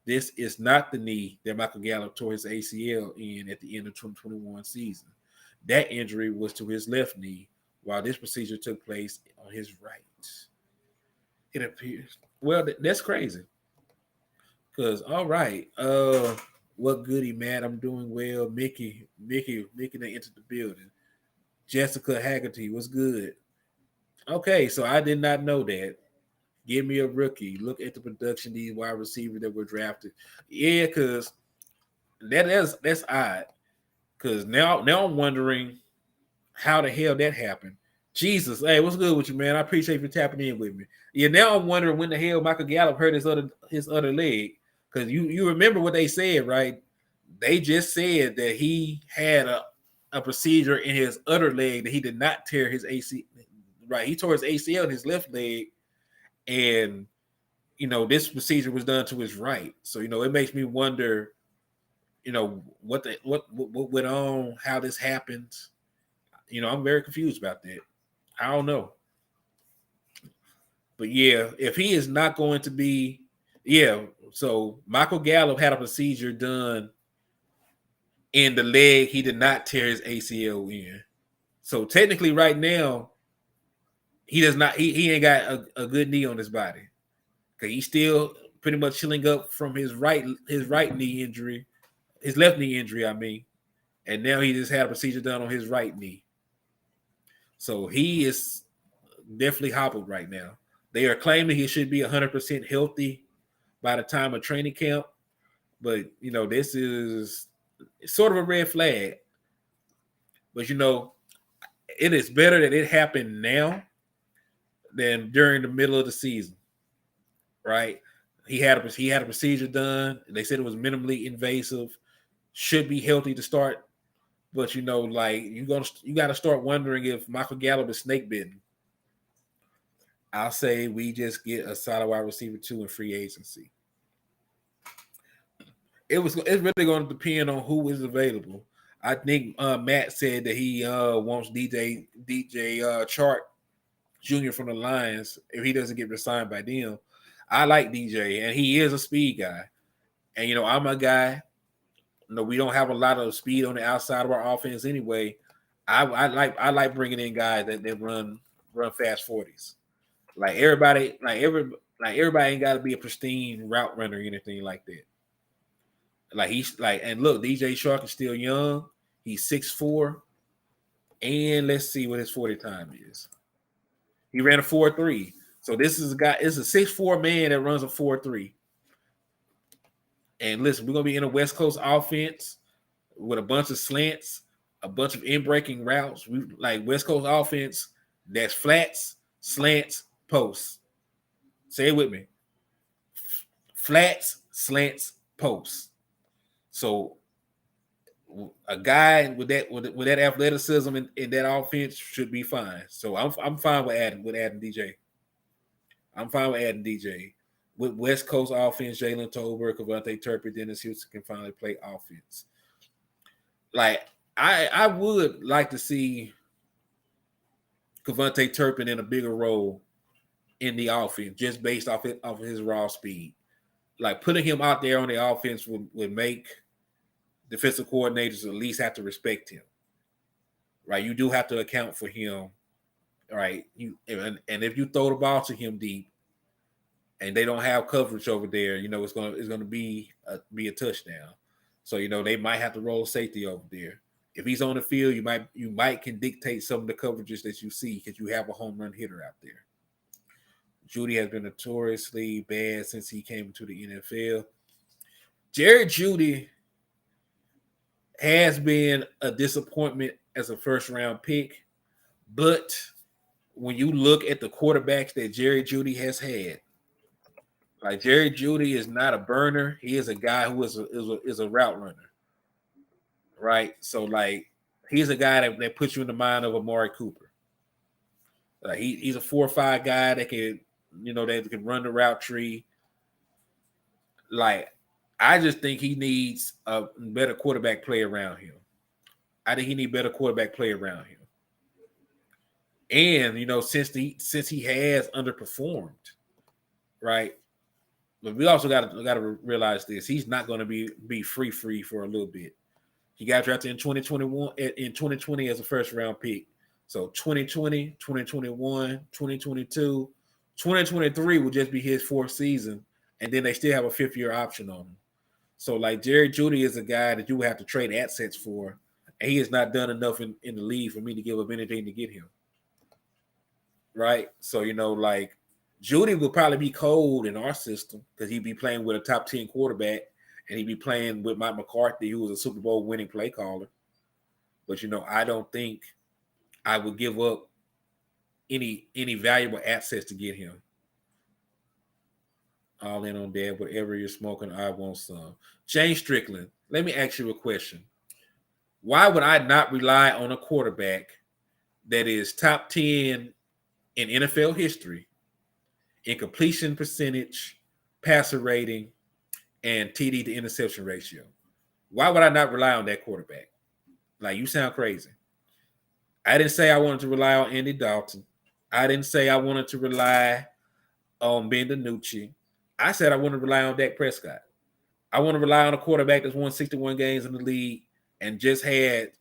This is not the knee that Michael Gallup tore his ACL in at the end of 2021 season. That injury was to his left knee, while this procedure took place on his right. It appears. Well, that's crazy. Because all right, what goody, man? I'm doing well. Mickey, they entered the building. Jessica Haggerty was good. Okay, so I did not know that. Give me a rookie. Look at the production these wide receivers that were drafted. Yeah, because that's odd. Because now I'm wondering how the hell that happened. Jesus, hey, what's good with you, man? I appreciate you tapping in with me. Yeah, now I'm wondering when the hell Michael Gallup hurt his other leg. Because you remember what they said, right? They just said that he had a procedure in his other leg that he did not tear his AC. Right, he tore his ACL in his left leg, and this procedure was done to his right. So it makes me wonder, what went on, how this happened. I'm very confused about that. I don't know. But yeah, if he is not going to be, yeah. So Michael Gallup had a procedure done in the leg he did not tear his ACL in. So technically, right now, he does not. He ain't got a good knee on his body because he's still pretty much healing up from his right knee injury, his left knee injury. I mean, and now he just had a procedure done on his right knee. So he is definitely hobbled right now. They are claiming he should be 100% healthy by the time of training camp, but this is sort of a red flag. But it is better that it happened now than during the middle of the season, right? He had a procedure done. They said it was minimally invasive, should be healthy to start. But you got to start wondering if Michael Gallup is snake bitten. I'll say we just get a solid wide receiver 2 in free agency. It's really going to depend on who is available. I think Matt said that he wants DJ Chark Jr. from the Lions if he doesn't get resigned by them. I like DJ, and he is a speed guy. And I'm a guy. We don't have a lot of speed on the outside of our offense anyway. I like bringing in guys that run fast 40s. Like everybody ain't got to be a pristine route runner or anything like that. And look, DJ Shark is still young. He's 6'4", and let's see what his 40 time is. He ran a 4.3. So this is a guy. It's a 6'4" man that runs a 4.3. And listen, we're gonna be in a West Coast offense with a bunch of slants, a bunch of in-breaking routes. We like West Coast offense that's flats, slants, posts. Say it with me. Flats, slants, posts. So a guy with that athleticism in that offense should be fine. So I'm fine with adding DJ. I'm fine with adding DJ. With West Coast offense, Jalen Tolbert, Cavante Turpin, Dennis Houston can finally play offense. Like I would like to see Cavante Turpin in a bigger role in the offense, just based off of his raw speed. Like putting him out there on the offense would make defensive coordinators at least have to respect him. Right? You do have to account for him. Right? And if you throw the ball to him deep and they don't have coverage over there, it's gonna be a touchdown. So they might have to roll safety over there. If he's on the field, you might can dictate some of the coverages that you see because you have a home run hitter out there. Jeudy has been notoriously bad since he came into the NFL. Jerry Jeudy has been a disappointment as a first-round pick, but when you look at the quarterbacks that Jerry Jeudy has had, like Jerry Jeudy is not a burner. He is a guy who is a route runner, right? So like he's a guy that puts you in the mind of Amari Cooper. Like he's a 4-5 guy that can that can run the route tree. Like I just think he needs a better quarterback play around him. I think he needs better quarterback play around him. And since he has underperformed, right? But we also got to realize this: he's not going to be free for a little bit. He got drafted in 2021 in 2020 as a first round pick. So 2020, 2021, 2022, 2023 will just be his fourth season, and then they still have a 5th-year option on him. So like Jerry Jeudy is a guy that you would have to trade assets for, and he has not done enough in the league for me to give up anything to get him. Right? So like Jeudy will probably be cold in our system because he'd be playing with a top 10 quarterback, and he'd be playing with Mike McCarthy, who was a Super Bowl winning play caller. But I don't think I would give up any valuable assets to get him. All in on that. Whatever you're smoking, I want some. James Strickland, let me ask you a question. Why would I not rely on a quarterback that is top 10 in NFL history in completion percentage, passer rating, and TD to interception ratio? Why would I not rely on that quarterback? Like, you sound crazy. I didn't say I wanted to rely on Andy Dalton. I didn't say I wanted to rely on Ben DiNucci. I said I want to rely on Dak Prescott. I want to rely on a quarterback that's won 61 games in the league and just had,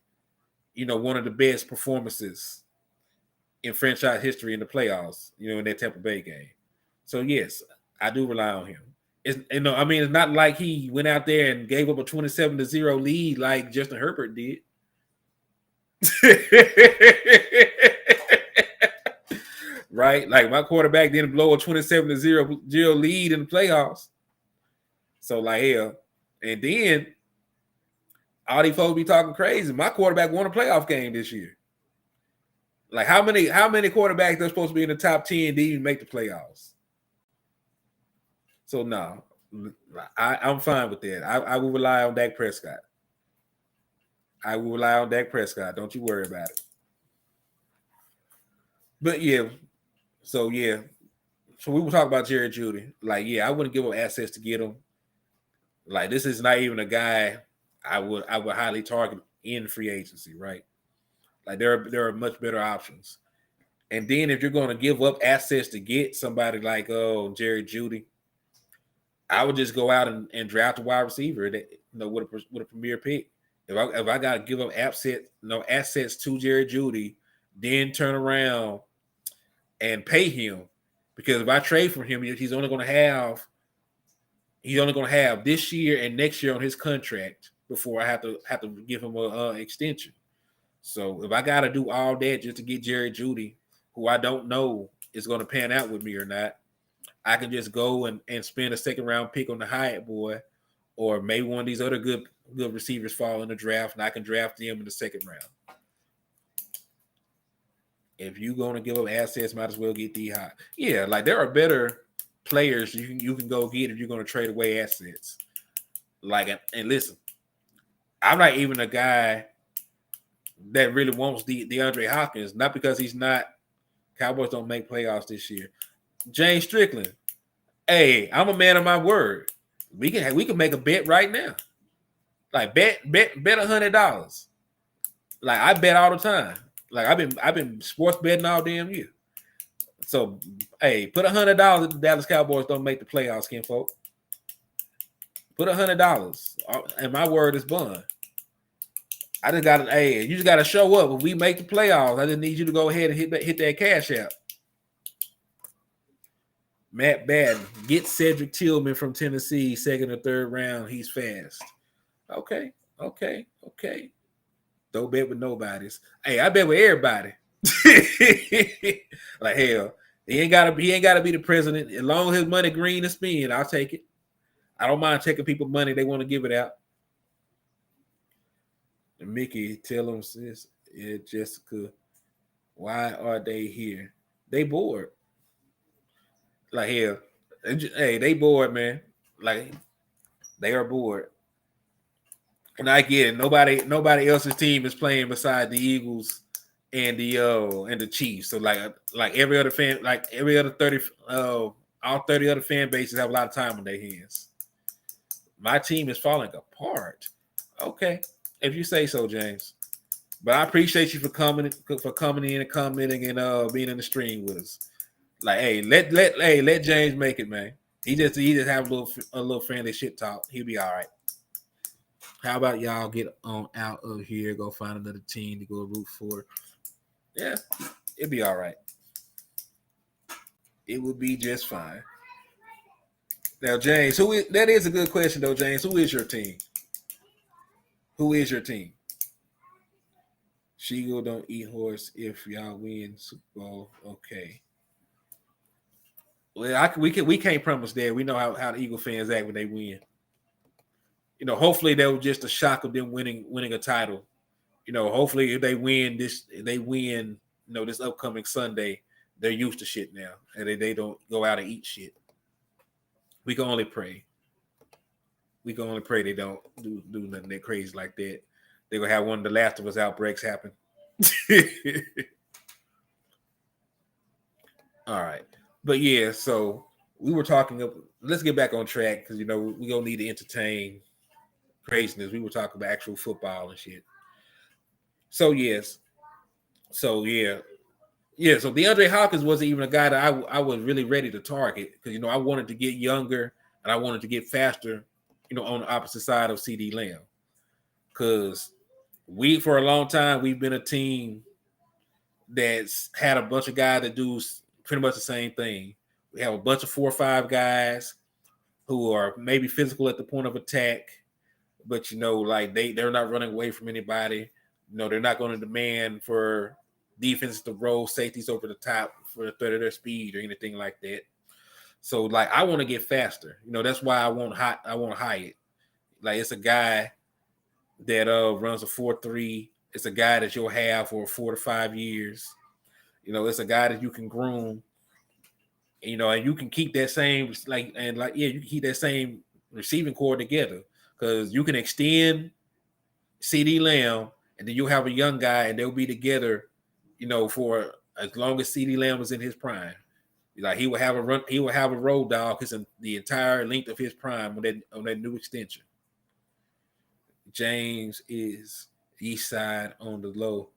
one of the best performances in franchise history in the playoffs, in that Tampa Bay game. So, yes, I do rely on him. It's not like he went out there and gave up a 27-0 lead like Justin Herbert did. Right? Like my quarterback didn't blow a 27-0 lead in the playoffs. So like hell. And then all these folks be talking crazy. My quarterback won a playoff game this year. Like how many quarterbacks are supposed to be in the top 10 didn't even make the playoffs? So no, I'm fine with that. I will rely on Dak Prescott. Don't you worry about it. But yeah, so we will talk about Jerry Jeudy. Like, yeah, I wouldn't give him assets to get him. Like, this is not even a guy I would highly target in free agency, right? Like there are much better options. And then if you're going to give up assets to get somebody like Jerry Jeudy, I would just go out and draft a wide receiver that with a premier pick. If I got to give up assets to Jerry Jeudy, then turn around and pay him, because if I trade for him, he's only going to have this year and next year on his contract before I have to give him a extension. So if I got to do all that just to get Jerry Jeudy, who I don't know is going to pan out with me or not, I can just go and spend a second round pick on the Hyatt boy, or maybe one of these other good receivers fall in the draft, and I can draft them in the second round. If you're going to give up assets, might as well get D-Hop. Yeah, like there are better players you can go get if you're going to trade away assets. Like, and listen, I'm not even a guy that really wants DeAndre Hopkins, not because he's not. Cowboys don't make playoffs this year. James Strickland, hey, I'm a man of my word. We can make a bet right now. Like bet $100. Like I bet all the time. Like I've been sports betting all damn year. So hey, put $100 if the Dallas Cowboys don't make the playoffs, kinfolk. Put $100, and my word is bond. I just got you just got to show up. When we make the playoffs, I just need you to go ahead and hit that cash out. Matt Batten, get Cedric Tillman from Tennessee, second or third round. He's fast. Okay. Don't bet with nobody's. Hey, I bet with everybody. Like hell, he ain't gotta be the president. As long as his money green and spin, I'll take it. I don't mind taking people money they want to give it out. And Mickey, tell them, sis, Jessica, why are they here? They bored. Like hell, hey, they bored, man. Like they are bored. And I get it. Nobody else's team is playing beside the Eagles and the Chiefs. So like every other fan, like every other 30 all 30 other fan bases have a lot of time on their hands. My team is falling apart. Okay, if you say so, James. But I appreciate you for coming in and commenting and being in the stream with us. Like, hey, let James make it, man. He just have a little friendly shit talk. He'll be all right. How about y'all get on out of here, go find another team to go root for? Yeah, it'll be all right. It will be just fine. Now, James, that is a good question, though, James. Who is your team? Who is your team? Sheagle don't eat horse if y'all win Super Bowl. Okay. Well, we can't promise that. We know how the Eagle fans act when they win. You know, hopefully that was just a shock of them winning a title. You know, hopefully if they win, this upcoming Sunday, they're used to shit now, and they don't go out and eat shit. We can only pray. We can only pray they don't do nothing that crazy like that. They're gonna have one of the Last of Us outbreaks happen. All right, but yeah, so we were talking. Let's get back on track because we gonna need to entertain craziness. We were talking about actual football and shit. So yes, so yeah. So DeAndre Hopkins wasn't even a guy that I was really ready to target because I wanted to get younger and I wanted to get faster, on the opposite side of CD Lamb. Because for a long time we've been a team that's had a bunch of guys that do pretty much the same thing. We have a bunch of 4 or 5 guys who are maybe physical at the point of attack, but like they're not running away from anybody. They're not going to demand for defense to roll safeties over the top for the third of their speed or anything like that. So like I want to get faster. That's why I want Hyatt. Like it's a guy that runs a 4.3. It's a guy that you'll have for 4 to 5 years. It's a guy that you can groom. And you can keep that same you can keep that same receiving core together because you can extend CD Lamb and then you'll have a young guy and they'll be together, for as long as CD Lamb is in his prime. Like he will have a road dog because the entire length of his prime on that new extension. James is East Side on the low.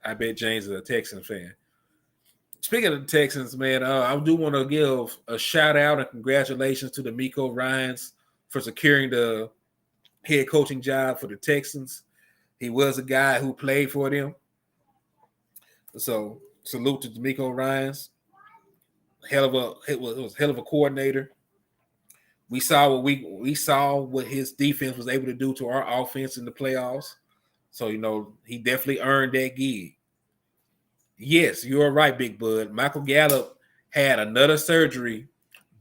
I bet James is a Texan fan. Speaking of the Texans, man, I do want to give a shout out and congratulations to the Miko Ryans for securing the head coaching job for the Texans. He was a guy who played for them. So salute to D'Amico Ryans. It was hell of a coordinator. We saw what his defense was able to do to our offense in the playoffs. So he definitely earned that gig. Yes, you're right, Big Bud. Michael Gallup had another surgery,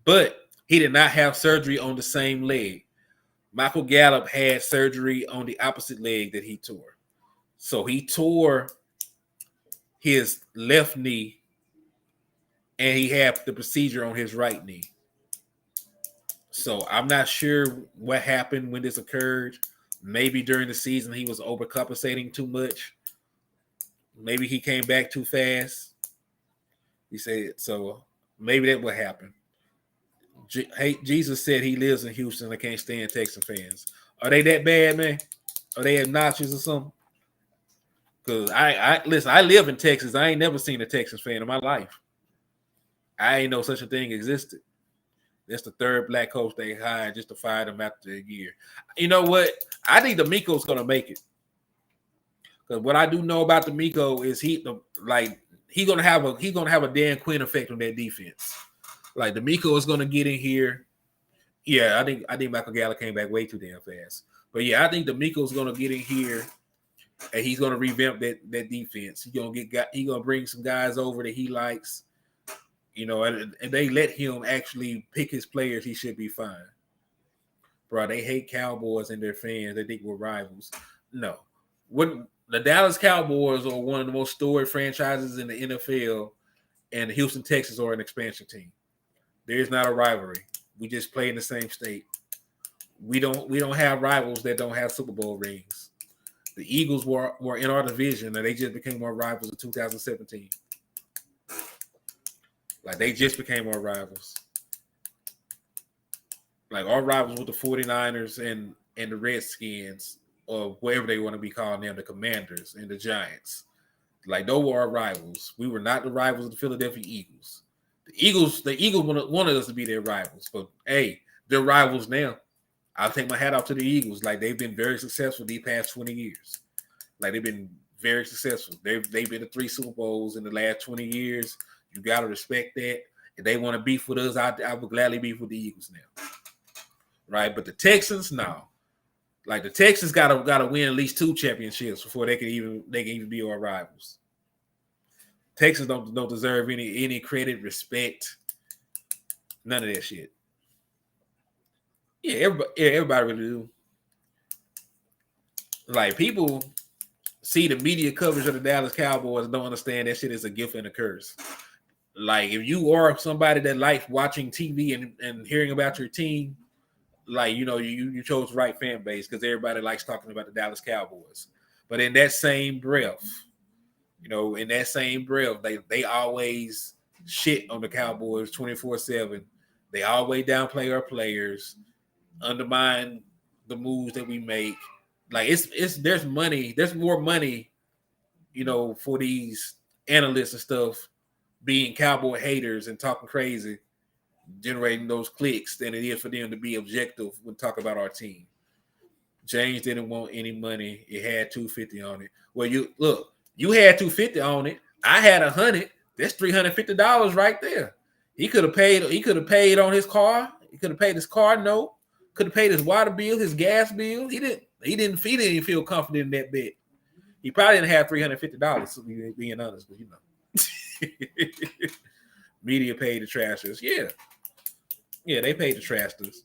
but he did not have surgery on the same leg. Michael Gallup had surgery on the opposite leg that he tore. So he tore his left knee, and he had the procedure on his right knee. So I'm not sure what happened when this occurred. Maybe during the season he was overcompensating too much. Maybe he came back too fast. He said so. Maybe that what happened. Jesus said he lives in Houston. I can't stand Texan fans. Are they that bad, man? Are they obnoxious or something? Because listen, I live in Texas. I ain't never seen a Texans fan in my life. I ain't know such a thing existed. That's the third black coach they hired just to fire them after a year. You know what? I think D'Amico's gonna make it. Because what I do know about D'Amico is he's gonna have a Dan Quinn effect on that defense. Like D'Amico is gonna get in here. Yeah, I think Michael Gallup came back way too damn fast. But yeah, I think D'Amico's gonna get in here and he's gonna revamp that defense. He's gonna bring some guys over that he likes. And they let him actually pick his players, he should be fine. Bro, they hate Cowboys and their fans. They think we're rivals. No. The Dallas Cowboys are one of the most storied franchises in the NFL, and the Houston Texans are an expansion team. There's not a rivalry. We just play in the same state. We don't have rivals that don't have Super Bowl rings. The Eagles were in our division, and they just became our rivals in 2017. Like, they just became our rivals. Like, our rivals with the 49ers and the Redskins, or whatever they want to be called now, the Commanders and the Giants. Like, those were our rivals. We were not the rivals of the Philadelphia Eagles. The Eagles wanted us to be their rivals. But, hey, they're rivals now. I'll take my hat off to the Eagles. Like, they've been very successful these past 20 years. Like, they've been very successful. They've been to 3 Super Bowls in the last 20 years. You got to respect that. If they want to beef with us, I would gladly beef with the Eagles now. Right? But the Texans, no. Like, the Texans gotta win at least 2 championships before they can even be our rivals. Texans don't deserve any credit, respect, none of that shit. Yeah, everybody really do. Like, people see the media coverage of the Dallas Cowboys and don't understand that shit is a gift and a curse. Like, if you are somebody that likes watching TV and hearing about your team, like, you chose the right fan base because everybody likes talking about the Dallas Cowboys. But in that same breath, they always shit on the Cowboys 24/7. They always downplay our players, undermine the moves that we make. Like, there's more money, for these analysts and stuff being Cowboy haters and talking crazy, generating those clicks than it is for them to be objective when talking about our team. James didn't want any money. It had $250 on it. Well, you had $250 on it. I had $100. That's $350 right there. He could have paid on his car. He could have paid his car note. Could have paid his water bill, his gas bill. He didn't feel confident in that bet. He probably didn't have $350, being honest, but media paid the trashers. Yeah, they paid the trashers.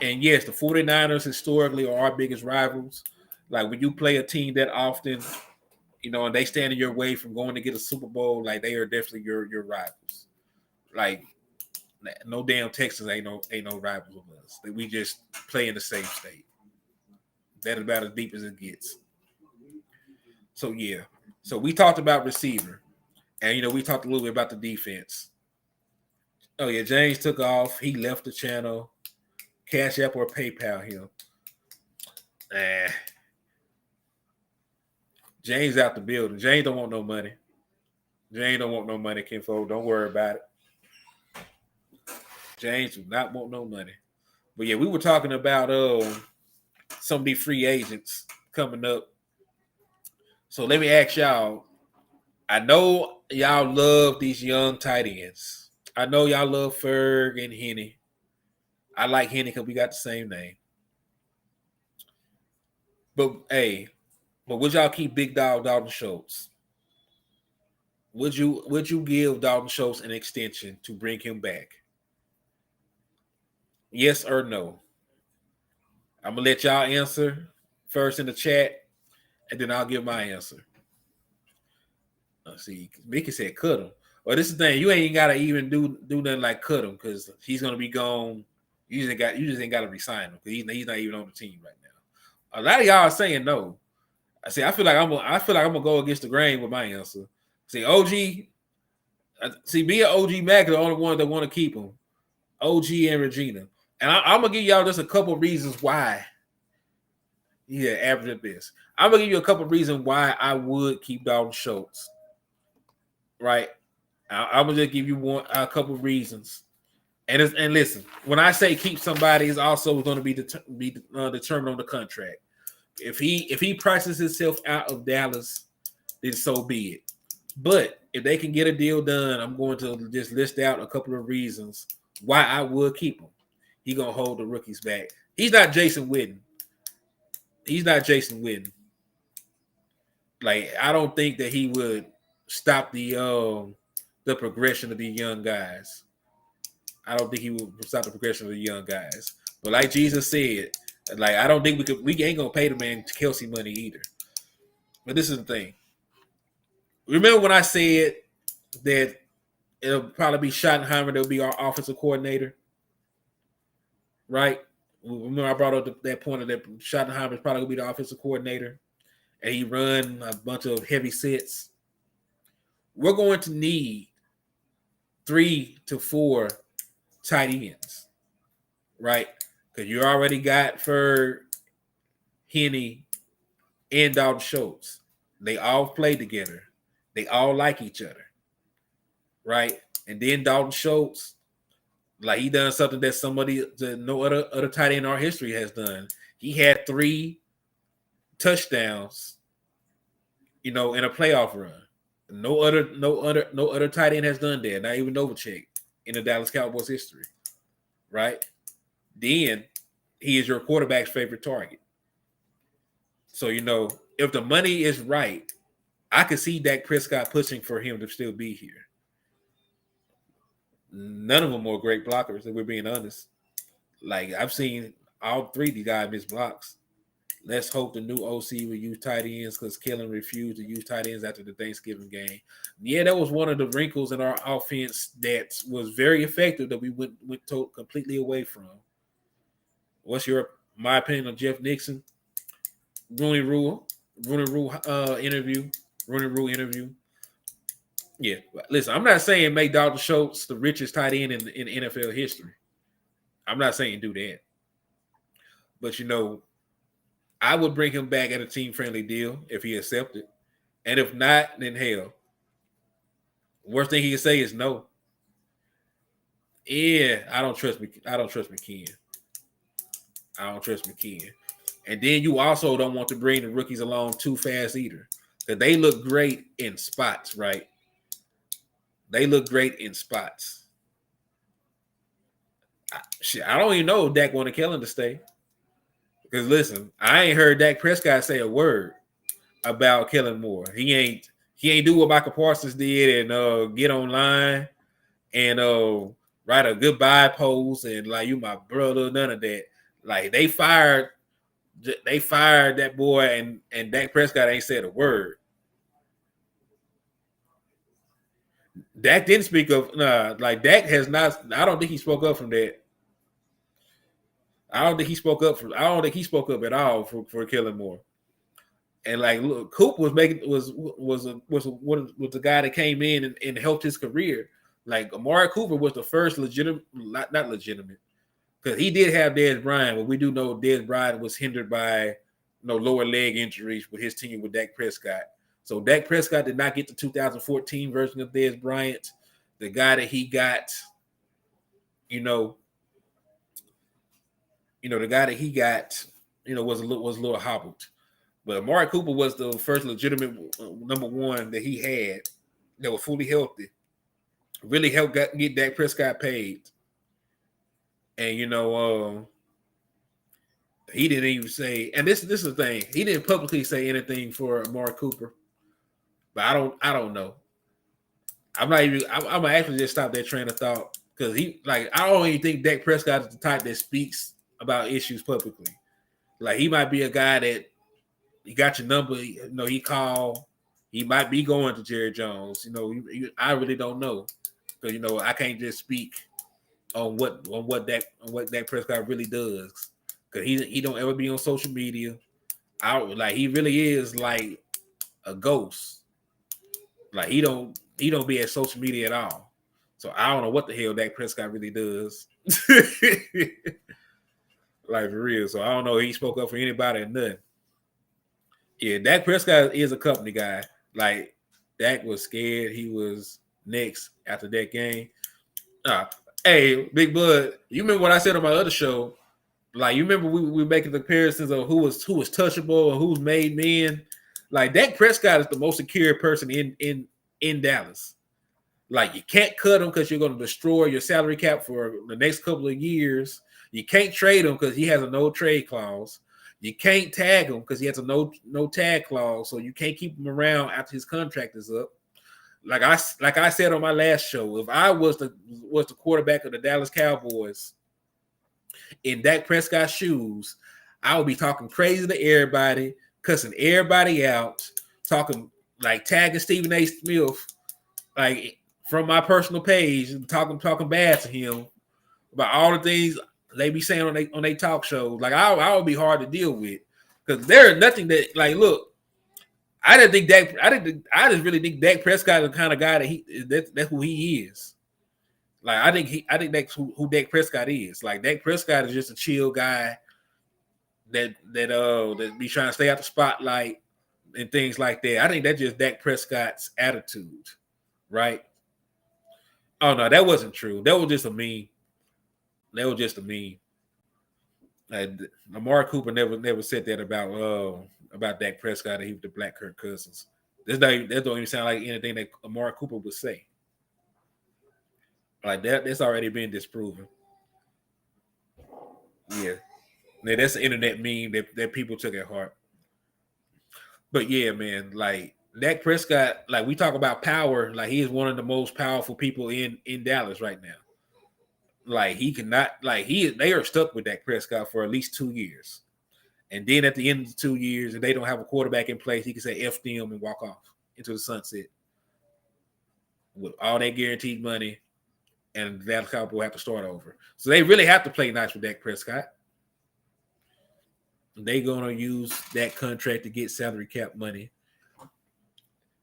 And yes, the 49ers historically are our biggest rivals. Like, when you play a team that often, and they stand in your way from going to get a Super Bowl, like, they are definitely your rivals. Like, no damn Texans ain't no rivals with us. We just play in the same state. That's about as deep as it gets. So yeah. So we talked about receiver. And we talked a little bit about the defense. Oh yeah, James took off. He left the channel. Cash App or PayPal him. James out the building. James don't want no money. James don't want no money, kinfolk. Don't worry about it. James do not want no money. But yeah, we were talking about some of these free agents coming up. So let me ask y'all. I know y'all love these young tight ends. I know y'all love Ferg and Henny. I like Henny because we got the same name. But hey, would y'all keep Big Dog Dalton Schultz? Would you give Dalton Schultz an extension to bring him back? Yes or no? I'm gonna let y'all answer first in the chat, and then I'll give my answer. Let's see, Mickey said cut him. Well, this is the thing. You ain't gotta even do nothing like cut him because he's gonna be gone. You just ain't gotta resign him because he's not even on the team right now. A lot of y'all are saying no. I feel like I'm gonna go against the grain with my answer. See, me and OG Mac are the only ones that want to keep him. OG and Regina. And I'm gonna give y'all just a couple of reasons why. Yeah, average at best. I'm gonna give you a couple of reasons why I would keep Dalton Schultz. Right? I'm gonna just give you a couple of reasons. And listen, when I say keep somebody, it's also going to be determined on the contract. If he prices himself out of Dallas, then so be it. But if they can get a deal done, I'm going to just list out a couple of reasons why I would keep him. He's gonna hold the rookies back. He's not Jason Witten. Like, I don't think that he would stop the progression of the young guys. I don't think he would stop the progression of the young guys. But like Jesus said, like, I don't think we ain't gonna pay the man Kelsey money either. But this is the thing. Remember when I said that it'll probably be Schottenheimer that'll be our offensive coordinator? Right? Remember I brought up that point of that Schottenheimer is probably gonna be the offensive coordinator, and he run a bunch of heavy sets. We're going to need 3 to 4 tight ends, right? Because you already got Ferg, Henny, and Dalton Schultz. They all play together. They all like each other, right? And then Dalton Schultz, like, he done something that no other tight end in our history has done. He had 3 touchdowns, in a playoff run. No other tight end has done that. Not even Novacek in the Dallas Cowboys history, right? Then he is your quarterback's favorite target. So, if the money is right, I could see Dak Prescott pushing for him to still be here. None of them are great blockers, if we're being honest. Like, I've seen all 3 of these guys miss blocks. Let's hope the new OC will use tight ends because Kellen refused to use tight ends after the Thanksgiving game. Yeah, that was one of the wrinkles in our offense that was very effective that we went completely away from. What's my opinion on Jeff Nixon? Rooney Rule interview. Yeah, listen, I'm not saying make Dalton Schultz the richest tight end in NFL history. I'm not saying do that. But, I would bring him back at a team-friendly deal if he accepted. And if not, then hell. Worst thing he can say is no. Yeah, I don't trust McKeon. And then you also don't want to bring the rookies along too fast either. Because they look great in spots, right? I don't even know if Dak wanted Kellen to stay. Because listen, I ain't heard Dak Prescott say a word about Kellen Moore. He ain't do what Michael Parsons did and get online and write a goodbye post and like, you my brother, none of that. Like, they fired that boy and Dak Prescott ain't said a word. Dak didn't speak up. Like, Dak has not. I don't think he spoke up from that. I don't think he spoke up at all for Kellen Moore. And like, look, Coop was the guy that came in and helped his career. Like, Amari Cooper was the first not legitimate, because he did have Dez Bryant, but we do know Dez Bryant was hindered by lower leg injuries with his team with Dak Prescott. So Dak Prescott did not get the 2014 version of Dez Bryant. The guy that he got, the guy that he got, was a little hobbled. But Amari Cooper was the first legitimate number one that he had that was fully healthy. Really helped get Dak Prescott paid. And, he didn't even say, and this is the thing, he didn't publicly say anything for Amari Cooper. But I don't know. I'm gonna actually just stop that train of thought because I don't even think Dak Prescott is the type that speaks about issues publicly. Like, he might be a guy that he got your number, he called. He might be going to Jerry Jones. I really don't know because I can't just speak on what Dak Prescott really does because he don't ever be on social media. He really is like a ghost. Like, he don't be at social media at all. So I don't know what the hell Dak Prescott really does. Like, for real. So I don't know if he spoke up for anybody or nothing. Yeah, Dak Prescott is a company guy. Like, Dak was scared he was next after that game. Hey, Big Bud, you remember what I said on my other show? Like, you remember we were making the comparisons of who was touchable and who's made men? Like, Dak Prescott is the most secure person in Dallas. Like, you can't cut him because you're going to destroy your salary cap for the next couple of years. You can't trade him because he has a no trade clause. You can't tag him because he has a no tag clause. So you can't keep him around after his contract is up. Like I said on my last show, if I was the quarterback of the Dallas Cowboys in Dak Prescott's shoes, I would be talking crazy to everybody, cussing everybody out, talking like tagging Stephen A. Smith, like from my personal page, and talking bad to him about all the things they be saying on they talk shows. Like, I would be hard to deal with because there is nothing that, like, look, I just really think Dak Prescott is the kind of guy that's who he is. Like, I think that's who Dak Prescott is. Like, Dak Prescott is just a chill guy that be trying to stay out the spotlight and things like that. I think that's just Dak Prescott's attitude, right? Oh no, that wasn't true. That was just a meme. Amari Cooper never said that about Dak Prescott, that he was the Black Kirk Cousins. That don't even sound like anything that Amari Cooper would say. Like, that's already been disproven. Yeah, that's an internet meme that people took at heart. But yeah, man, like, Dak Prescott, like, we talk about power, like, he is one of the most powerful people in Dallas right now. Like, he cannot, like, they are stuck with Dak Prescott for at least 2 years. And then at the end of the 2 years, if they don't have a quarterback in place, he can say F them and walk off into the sunset with all that guaranteed money, and the Dallas Cowboys will have to start over. So they really have to play nice with Dak Prescott. They're going to use that contract to get salary cap money.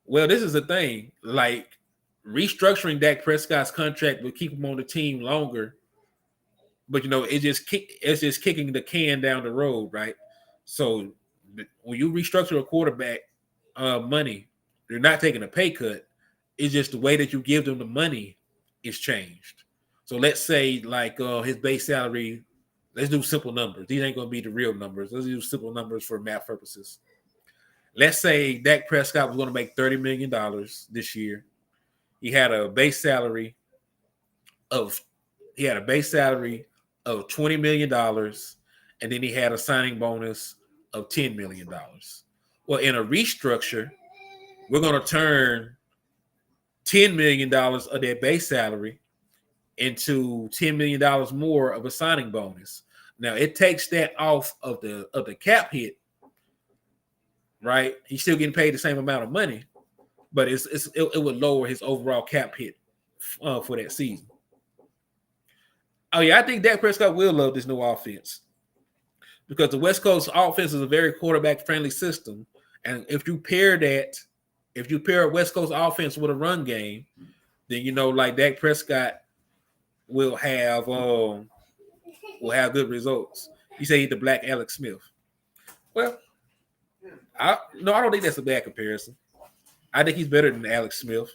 Well, this is the thing. Like, restructuring Dak Prescott's contract will keep him on the team longer. But, it's just kicking the can down the road, right? So when you restructure a quarterback money, you're not taking a pay cut. It's just the way that you give them the money is changed. So let's say, like, his base salary, let's do simple numbers. These ain't going to be the real numbers. Let's do simple numbers for math purposes. Let's say Dak Prescott was going to make $30 million this year. He had a base salary of $20 million, and then he had a signing bonus of $10 million. Well, in a restructure, we're going to turn $10 million of that base salary into $10 million more of a signing bonus. Now, it takes that off of the cap hit, right? He's still getting paid the same amount of money, but it would lower his overall cap hit for that season. Oh yeah, I think Dak Prescott will love this new offense because the West Coast offense is a very quarterback-friendly system, and if you pair a West Coast offense with a run game, then like Dak Prescott will have good results. You say he's the Black Alex Smith. Well, I don't think that's a bad comparison. I think he's better than Alex Smith.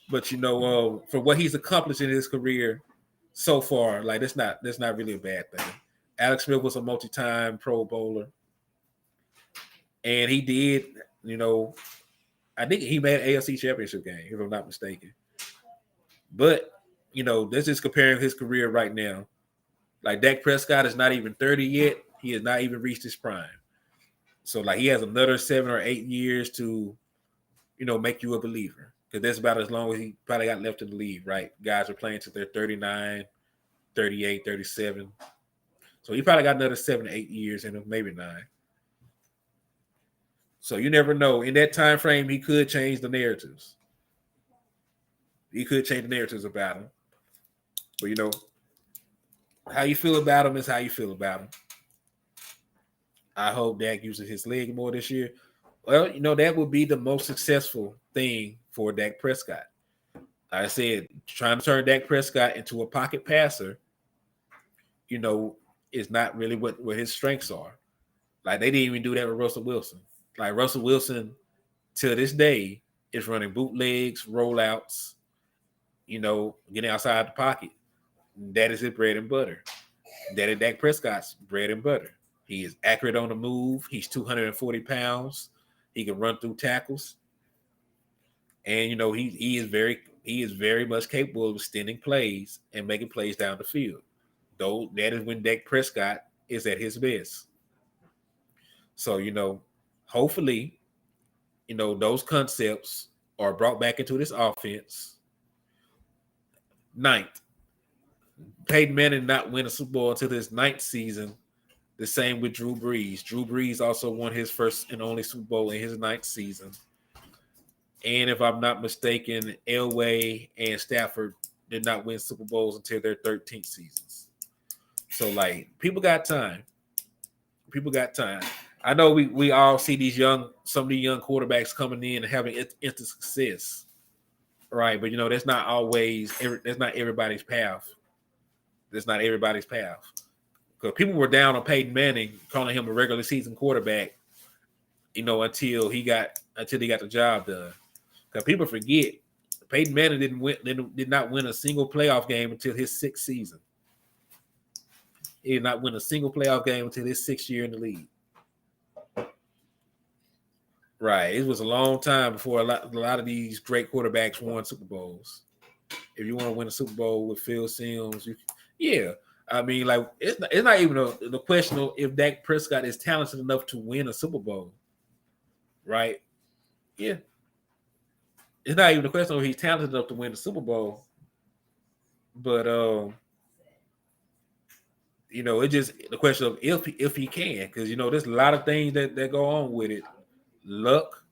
But for what he's accomplished in his career so far, like that's not really a bad thing. Alex Smith was a multi-time Pro Bowler, and he did, I think he made an AFC Championship game, if I'm not mistaken. But this is comparing his career right now. Like Dak Prescott is not even 30 yet. He has not even reached his prime. So like he has another 7 or 8 years to, make you a believer. Because that's about as long as he probably got left in the league, right? Guys are playing till they're 39, 38, 37. So he probably got another 7 to 8 years in him, maybe 9. So you never know. In that time frame, he could change the narratives. He could change the narratives about him. But how you feel about him is how you feel about him. I hope Dak uses his leg more this year. Well, that would be the most successful thing for Dak Prescott. I said, trying to turn Dak Prescott into a pocket passer, is not really what his strengths are. Like, they didn't even do that with Russell Wilson. Like, Russell Wilson, to this day, is running bootlegs, rollouts, getting outside the pocket. That is his bread and butter. That is Dak Prescott's bread and butter. He is accurate on the move. He's 240 pounds. He can run through tackles. And, he is very much capable of extending plays and making plays down the field. Though that is when Dak Prescott is at his best. So, hopefully, those concepts are brought back into this offense. 9th. Peyton Manning did not win a Super Bowl until his 9th season. The same with Drew Brees. Drew Brees also won his first and only Super Bowl in his 9th season. And if I'm not mistaken, Elway and Stafford did not win Super Bowls until their 13th seasons. So, like, people got time. People got time. I know we all see some of these young quarterbacks coming in and having instant success, right? But that's not everybody's path. That's not everybody's path. Because people were down on Peyton Manning, calling him a regular season quarterback, until he got the job done. Because people forget, Peyton Manning did not win a single playoff game until his 6th season. He did not win a single playoff game until his 6th year in the league. Right. It was a long time before a lot of these great quarterbacks won Super Bowls. If you want to win a Super Bowl with Phil Simms, yeah. I mean, like, it's not even the question of if Dak Prescott is talented enough to win a Super Bowl, right? Yeah. It's not even the question of if he's talented enough to win the Super Bowl. But, it's just the question of if he can. Because, there's a lot of things that go on with it. Luck.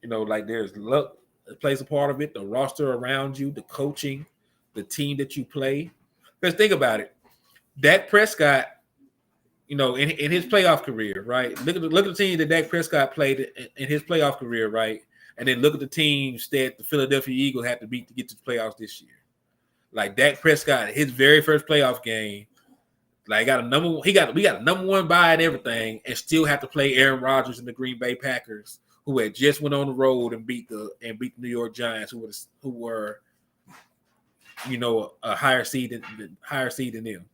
Like, there's luck that plays a part of it. The roster around you, the coaching, the team that you play. Because think about it. Dak Prescott, in his playoff career, right? Look at the team that Dak Prescott played in his playoff career, right? And then look at the teams that the Philadelphia Eagles had to beat to get to the playoffs this year. Like Dak Prescott, his very first playoff game, like we got a number 1 bye and everything, and still have to play Aaron Rodgers and the Green Bay Packers, who had just went on the road and beat the New York Giants, who were a higher seed than them.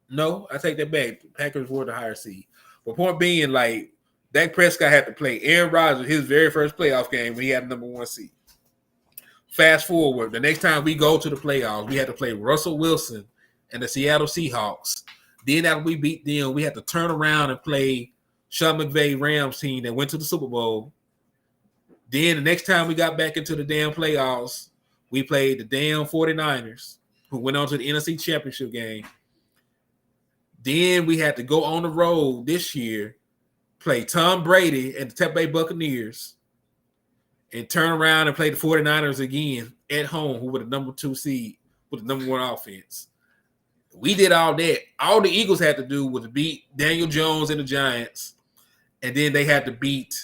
No, I take that back. The Packers were the higher seed. But point being, like, Dak Prescott had to play Aaron Rodgers his very first playoff game when he had the number 1 seed. Fast forward, the next time we go to the playoffs, we had to play Russell Wilson and the Seattle Seahawks. Then after we beat them, we had to turn around and play Sean McVay Rams team that went to the Super Bowl. Then the next time we got back into the damn playoffs, we played the damn 49ers, who went on to the NFC Championship game. Then we had to go on the road this year, play Tom Brady and the Tampa Bay Buccaneers, and turn around and play the 49ers again at home, who were the number 2 seed with the number 1 offense. We did all that. All the Eagles had to do was beat Daniel Jones and the Giants, and then they had to beat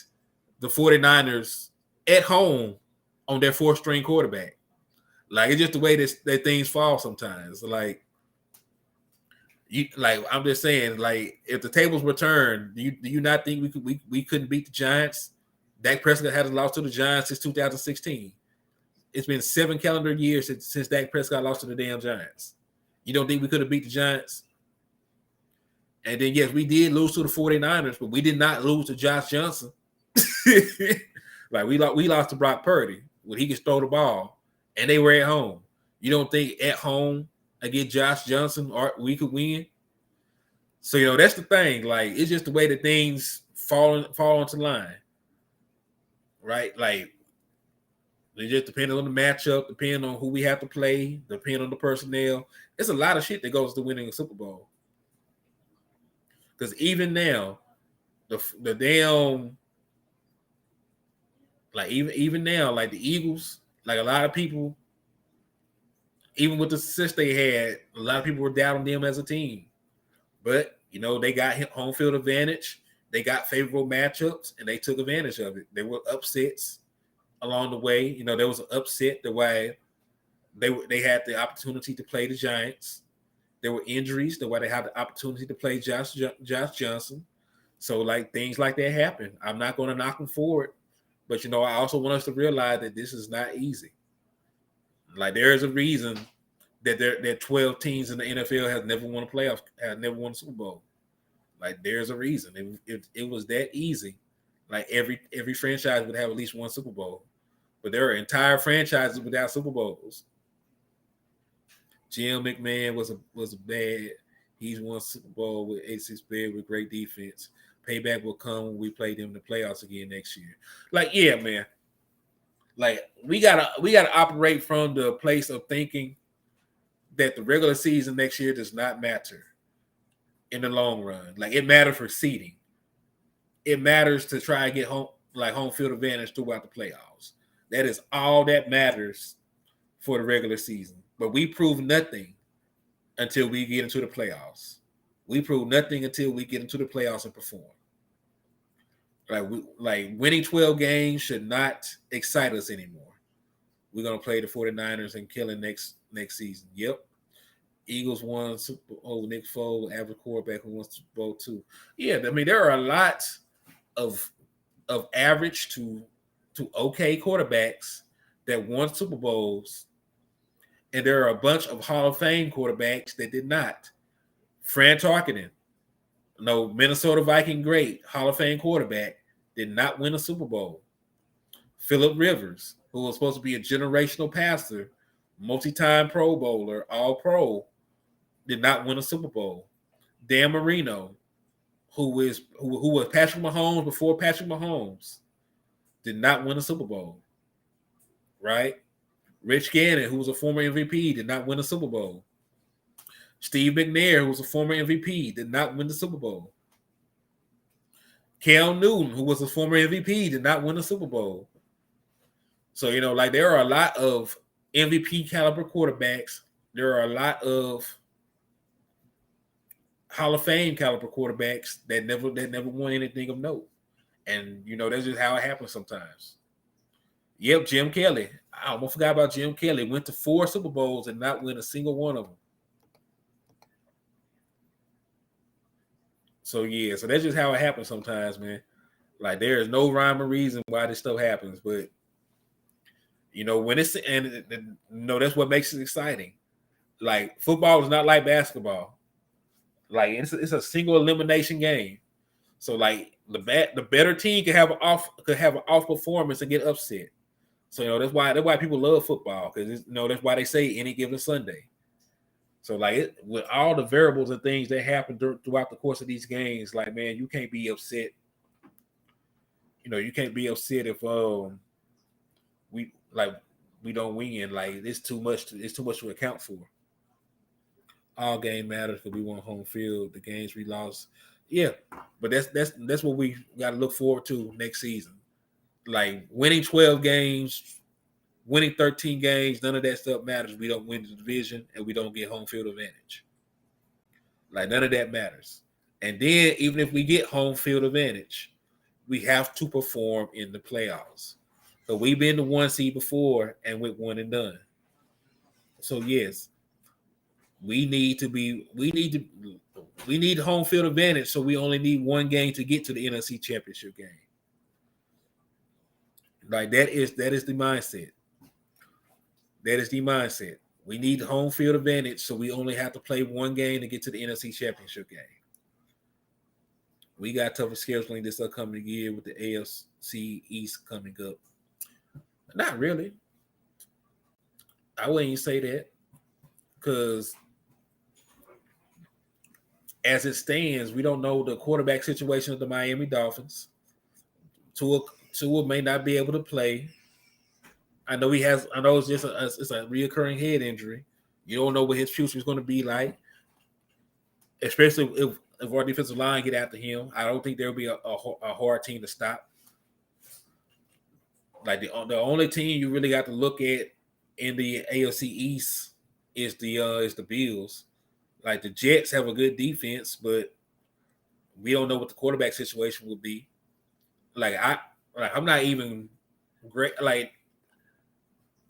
the 49ers at home on their 4th-string quarterback. Like, it's just the way that things fall sometimes. Like, I'm just saying, like, if the tables were turned, do you not think we couldn't beat the Giants? Dak Prescott hasn't lost to the Giants since 2016. It's been 7 calendar years since Dak Prescott lost to the damn Giants. You don't think we could have beat the Giants? And then, yes, we did lose to the 49ers, but we did not lose to Josh Johnson. Like, we lost to Brock Purdy when he could throw the ball, and they were at home. You don't think at home against Josh Johnson we could win? So, that's the thing. Like, it's just the way that things fall into line, right? Like, it just depends on the matchup, depending on who we have to play, depending on the personnel. It's a lot of shit that goes to winning a Super Bowl. Because even now, the damn, like, even now, like, the Eagles, like, a lot of people, even with the success they had, a lot of people were down on them as a team. But, they got home field advantage. They got favorable matchups, and they took advantage of it. There were upsets along the way. There was an upset the way they had the opportunity to play the Giants. There were injuries the way they had the opportunity to play Josh Johnson. So, like, things like that happen. I'm not going to knock them for it. But, I also want us to realize that this is not easy. Like, there is a reason that 12 teams in the NFL have never won a Super Bowl. Like, there's a reason. If it was that easy, like, every franchise would have at least one Super Bowl. But there are entire franchises without Super Bowls. Jim McMahon was a bad. He's won Super Bowl with 86 Bears with great defense. Payback will come when we play them in the playoffs again next year. Like, yeah, man. Like, we gotta operate from the place of thinking that the regular season next year does not matter in the long run. Like, it matters for seeding. It matters to try and get home field advantage throughout the playoffs. That is all that matters for the regular season. But we prove nothing until we get into the playoffs. We prove nothing until we get into the playoffs and perform. Like winning 12 games should not excite us anymore. We're gonna play the 49ers and kill it next season. Yep. Eagles won Super Bowl. Nick Foles, average quarterback who won Super Bowl too. Yeah, I mean, there are a lot of average to okay quarterbacks that won Super Bowls, and there are a bunch of Hall of Fame quarterbacks that did not. Fran Tarkenton, Minnesota Viking great, Hall of Fame quarterback, did not win a Super Bowl. Phillip Rivers, who was supposed to be a generational passer, multi-time Pro Bowler, All-Pro, did not win a Super Bowl. Dan Marino, who was Patrick Mahomes before Patrick Mahomes, did not win a Super Bowl. Right? Rich Gannon, who was a former MVP, did not win a Super Bowl. Steve McNair, who was a former MVP, did not win the Super Bowl. Cam Newton, who was a former MVP, did not win a Super Bowl. So, like, there are a lot of MVP caliber quarterbacks. There are a lot of Hall of Fame caliber quarterbacks that never won anything of note. And, that's just how it happens sometimes. Yep, Jim Kelly. I almost forgot about Jim Kelly. Went to 4 Super Bowls and not win a single one of them. So, yeah, so that's just how it happens sometimes, man. Like, there is no rhyme or reason why this stuff happens. But, when it's – and, that's what makes it exciting. Like, football is not like basketball. Like, it's a single elimination game. So, like, the better team can have an off performance and get upset. So, that's why people love football, because that's why they say any given Sunday. So, like, with all the variables and things that happen throughout the course of these games, like, man, you can't be upset. You can't be upset if we don't win. Like, it's too much to account for. All game matters because we won home field. The games we lost, yeah, but that's what we got to look forward to next season. Like, winning 12 games, winning 13 games, none of that stuff matters. We don't win the division and we don't get home field advantage. Like, none of that matters. And then, even if we get home field advantage, we have to perform in the playoffs. So we've been the 1 seed before and went 1 and done. So, yes, We need home field advantage, so we only need one game to get to the NFC Championship game. Like that is the mindset. That is the mindset. We need home field advantage, so we only have to play one game to get to the NFC Championship game. We got tougher scheduling this upcoming year with the AFC East coming up. Not really. I wouldn't even say that because as it stands, we don't know the quarterback situation of the Miami Dolphins. Tua may not be able to play. I know he has. I know it's just it's a reoccurring head injury. You don't know what his future is going to be like, especially if our defensive line get after him. I don't think there will be a hard team to stop. Like the only team you really got to look at in the AFC East is the Bills. Like the Jets have a good defense, but we don't know what the quarterback situation will be. I'm not even great. Like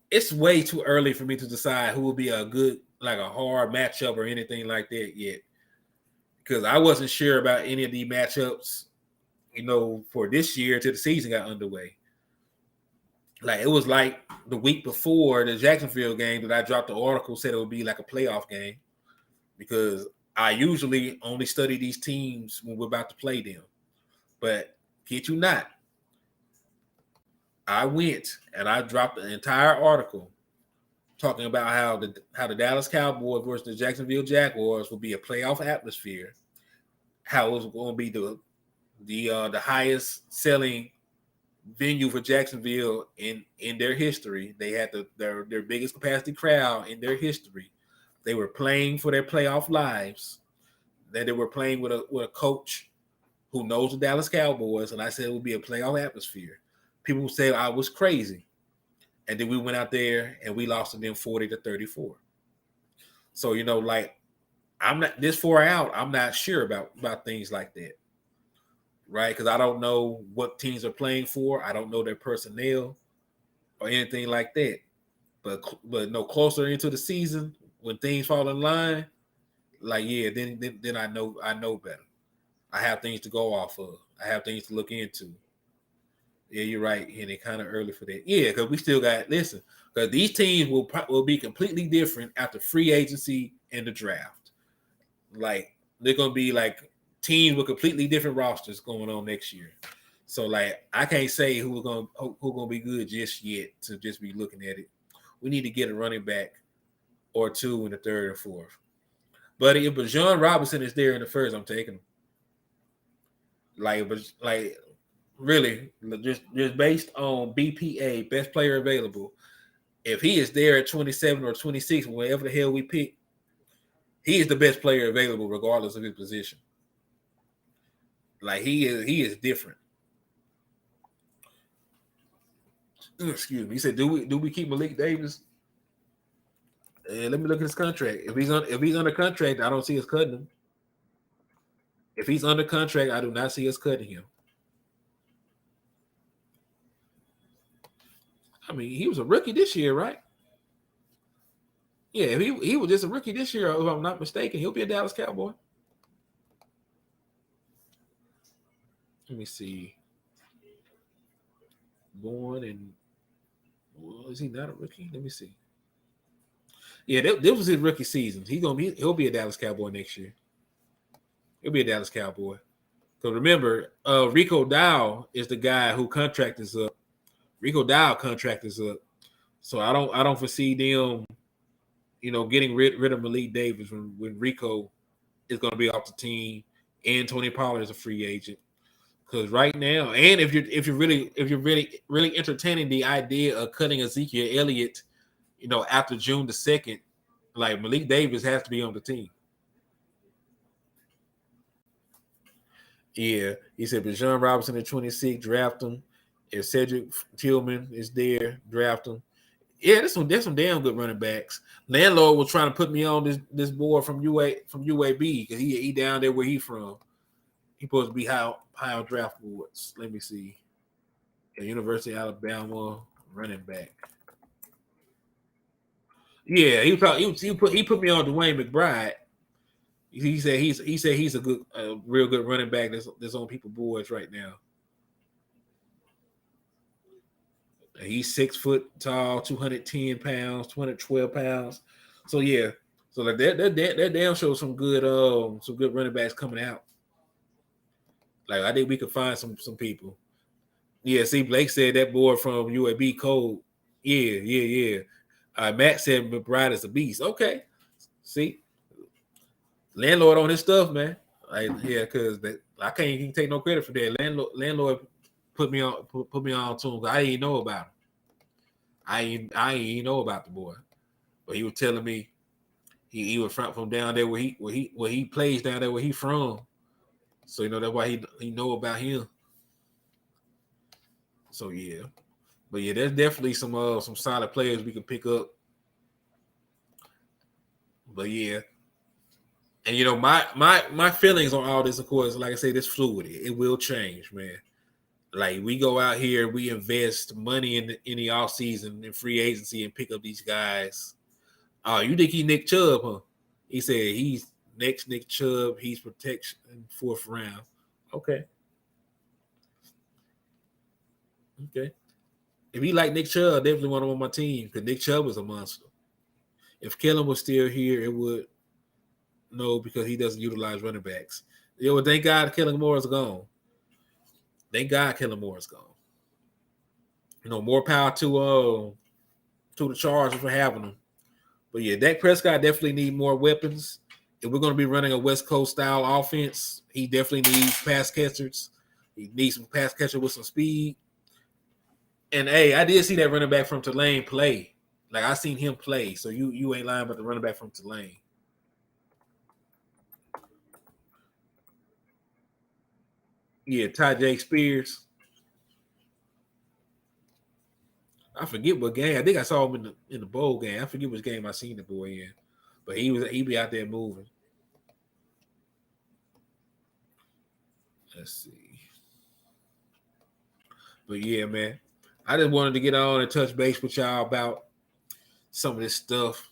it's way too early for me to decide who will be a good, like a hard matchup or anything like that yet. Because I wasn't sure about any of the matchups, for this year till the season got underway. Like it was like the week before the Jacksonville game that I dropped the article said it would be like a playoff game because I usually only study these teams when we're about to play them. But kid you not, I went and I dropped an entire article talking about how the Dallas Cowboys versus the Jacksonville Jaguars will be a playoff atmosphere, how it was going to be the highest selling venue for Jacksonville in their history. They had their biggest capacity crowd in their history. They were playing for their playoff lives. That they were playing with a coach who knows the Dallas Cowboys, and I said it would be a playoff atmosphere. People said I was crazy. And then we went out there and we lost to them 40-34. So, I'm not this far out. I'm not sure about things like that. Right? Because I don't know what teams are playing for. I don't know their personnel or anything like that. But no closer into the season, when things fall in line, then I know better. I have things to go off of. I have things to look into. Yeah, you're right, and it's kind of early for that. Yeah, because we still got because these teams will be completely different after free agency and the draft. Like they're gonna be like teams with completely different rosters going on next year. So like I can't say who's gonna be good just yet to just be looking at it. We need to get a running back or two in the third or fourth. But if Bijan Robinson is there in the first, I'm taking him. Really, just based on BPA, best player available, if he is there at 27 or 26, wherever the hell we pick, he is the best player available regardless of his position. Like he is different. Excuse me. He said, "Do we keep Malik Davis?" Let me look at his contract. If he's under contract, I don't see us cutting him. If he's under contract, I do not see us cutting him. I mean, he was a rookie this year, right? Yeah, if he was just a rookie this year, if I'm not mistaken, he'll be a Dallas Cowboy. Let me see. Born in, is he not a rookie? Let me see. Yeah, this was his rookie season. He'll be a Dallas Cowboy next year. He'll be a Dallas Cowboy. So remember, Rico Dow is the guy who contract is up. Rico Dow contract is up. So I don't foresee them, getting rid of Malik Davis when Rico is going to be off the team and Tony Pollard is a free agent. Because right now, and if you're really entertaining the idea of cutting Ezekiel Elliott, after June the 2nd, like Malik Davis has to be on the team. Yeah, he said Bijan Robinson at 26, draft him. If Cedric Tillman is there, draft him. Yeah, there's some damn good running backs. Landlord was trying to put me on this board from UAB because he down there where he from. He supposed to be high on draft boards. Let me see. At University of Alabama, running back. Yeah, he put me on Dwayne McBride. He said he's a good, real good running back that's on people boards right now. He's 6 foot tall, 210 pounds, 212 pounds. So yeah, so like that damn shows some good running backs coming out. Like I think we could find some people. Yeah, see, Blake said that boy from UAB Code. Yeah. Matt said McBride is a beast. Okay, see, landlord on his stuff, man. Like yeah, because I can't even take no credit for that. Landlord put me on to him. I didn't know about him. I ain't even know about the boy, but he was telling me he was from down there where he plays down there where he from. So you know that's why he know about him. So yeah, but yeah, there's definitely some solid players we can pick up. But yeah, and you know my feelings on all this, of course, like I say, this fluid. It will change, man. Like we go out here, we invest money in the off season in free agency and pick up these guys. Oh, you think he Nick Chubb, huh? He said he's next Nick Chubb. He's protection in 4th round. Okay. Okay. If he like Nick Chubb, definitely want him on my team because Nick Chubb is a monster. If Kellen was still here, it would no because he doesn't utilize running backs. Yo, thank God Kellen Moore is gone. Thank God Kellen Moore is gone. You know, more power to the Chargers for having him. But yeah, Dak Prescott definitely need more weapons. If we're going to be running a West Coast style offense, he definitely needs pass catchers. He needs some pass catcher with some speed. And hey, I did see that running back from Tulane play. Like I seen him play. So you ain't lying about the running back from Tulane. Yeah, Ty J. Spears. I forget what game. I think I saw him in the bowl game. I forget which game I seen the boy in. But he be out there moving. Let's see. But yeah, man. I just wanted to get on and touch base with y'all about some of this stuff.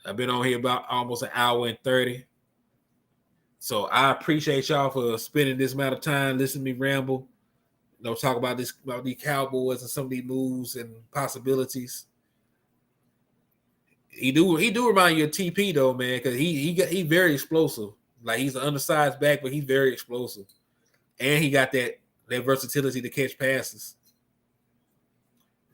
I've been on here about almost an hour and 30. So I appreciate y'all for spending this amount of time listening to me ramble. You know, talk about these Cowboys and some of these moves and possibilities. He do remind you of TP though, man, because he very explosive. Like he's an undersized back, but he's very explosive. And he got that versatility to catch passes.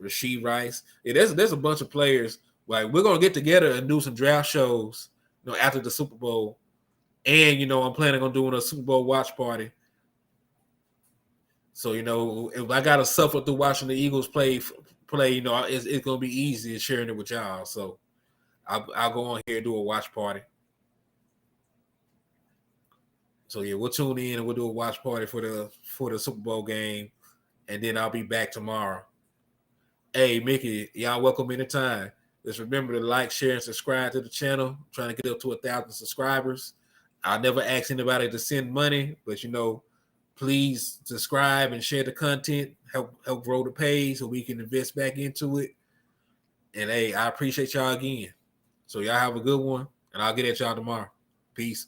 Rashee Rice. Yeah, there's a bunch of players. Like we're gonna get together and do some draft shows, you know, after the Super Bowl. And you know, I'm planning on doing a Super Bowl watch party. So you know, if I gotta suffer through watching the Eagles play, you know, it's gonna be easy sharing it with y'all. So I'll go on here and do a watch party. So yeah, we'll tune in and we'll do a watch party for the Super Bowl game, and then I'll be back tomorrow. Hey, Mickey, y'all welcome anytime. Just remember to like, share, and subscribe to the channel. I'm trying to get up to 1,000 subscribers. I never ask anybody to send money, but you know, please subscribe and share the content. Help grow the page so we can invest back into it. And hey, I appreciate y'all again. So y'all have a good one, and I'll get at y'all tomorrow. Peace.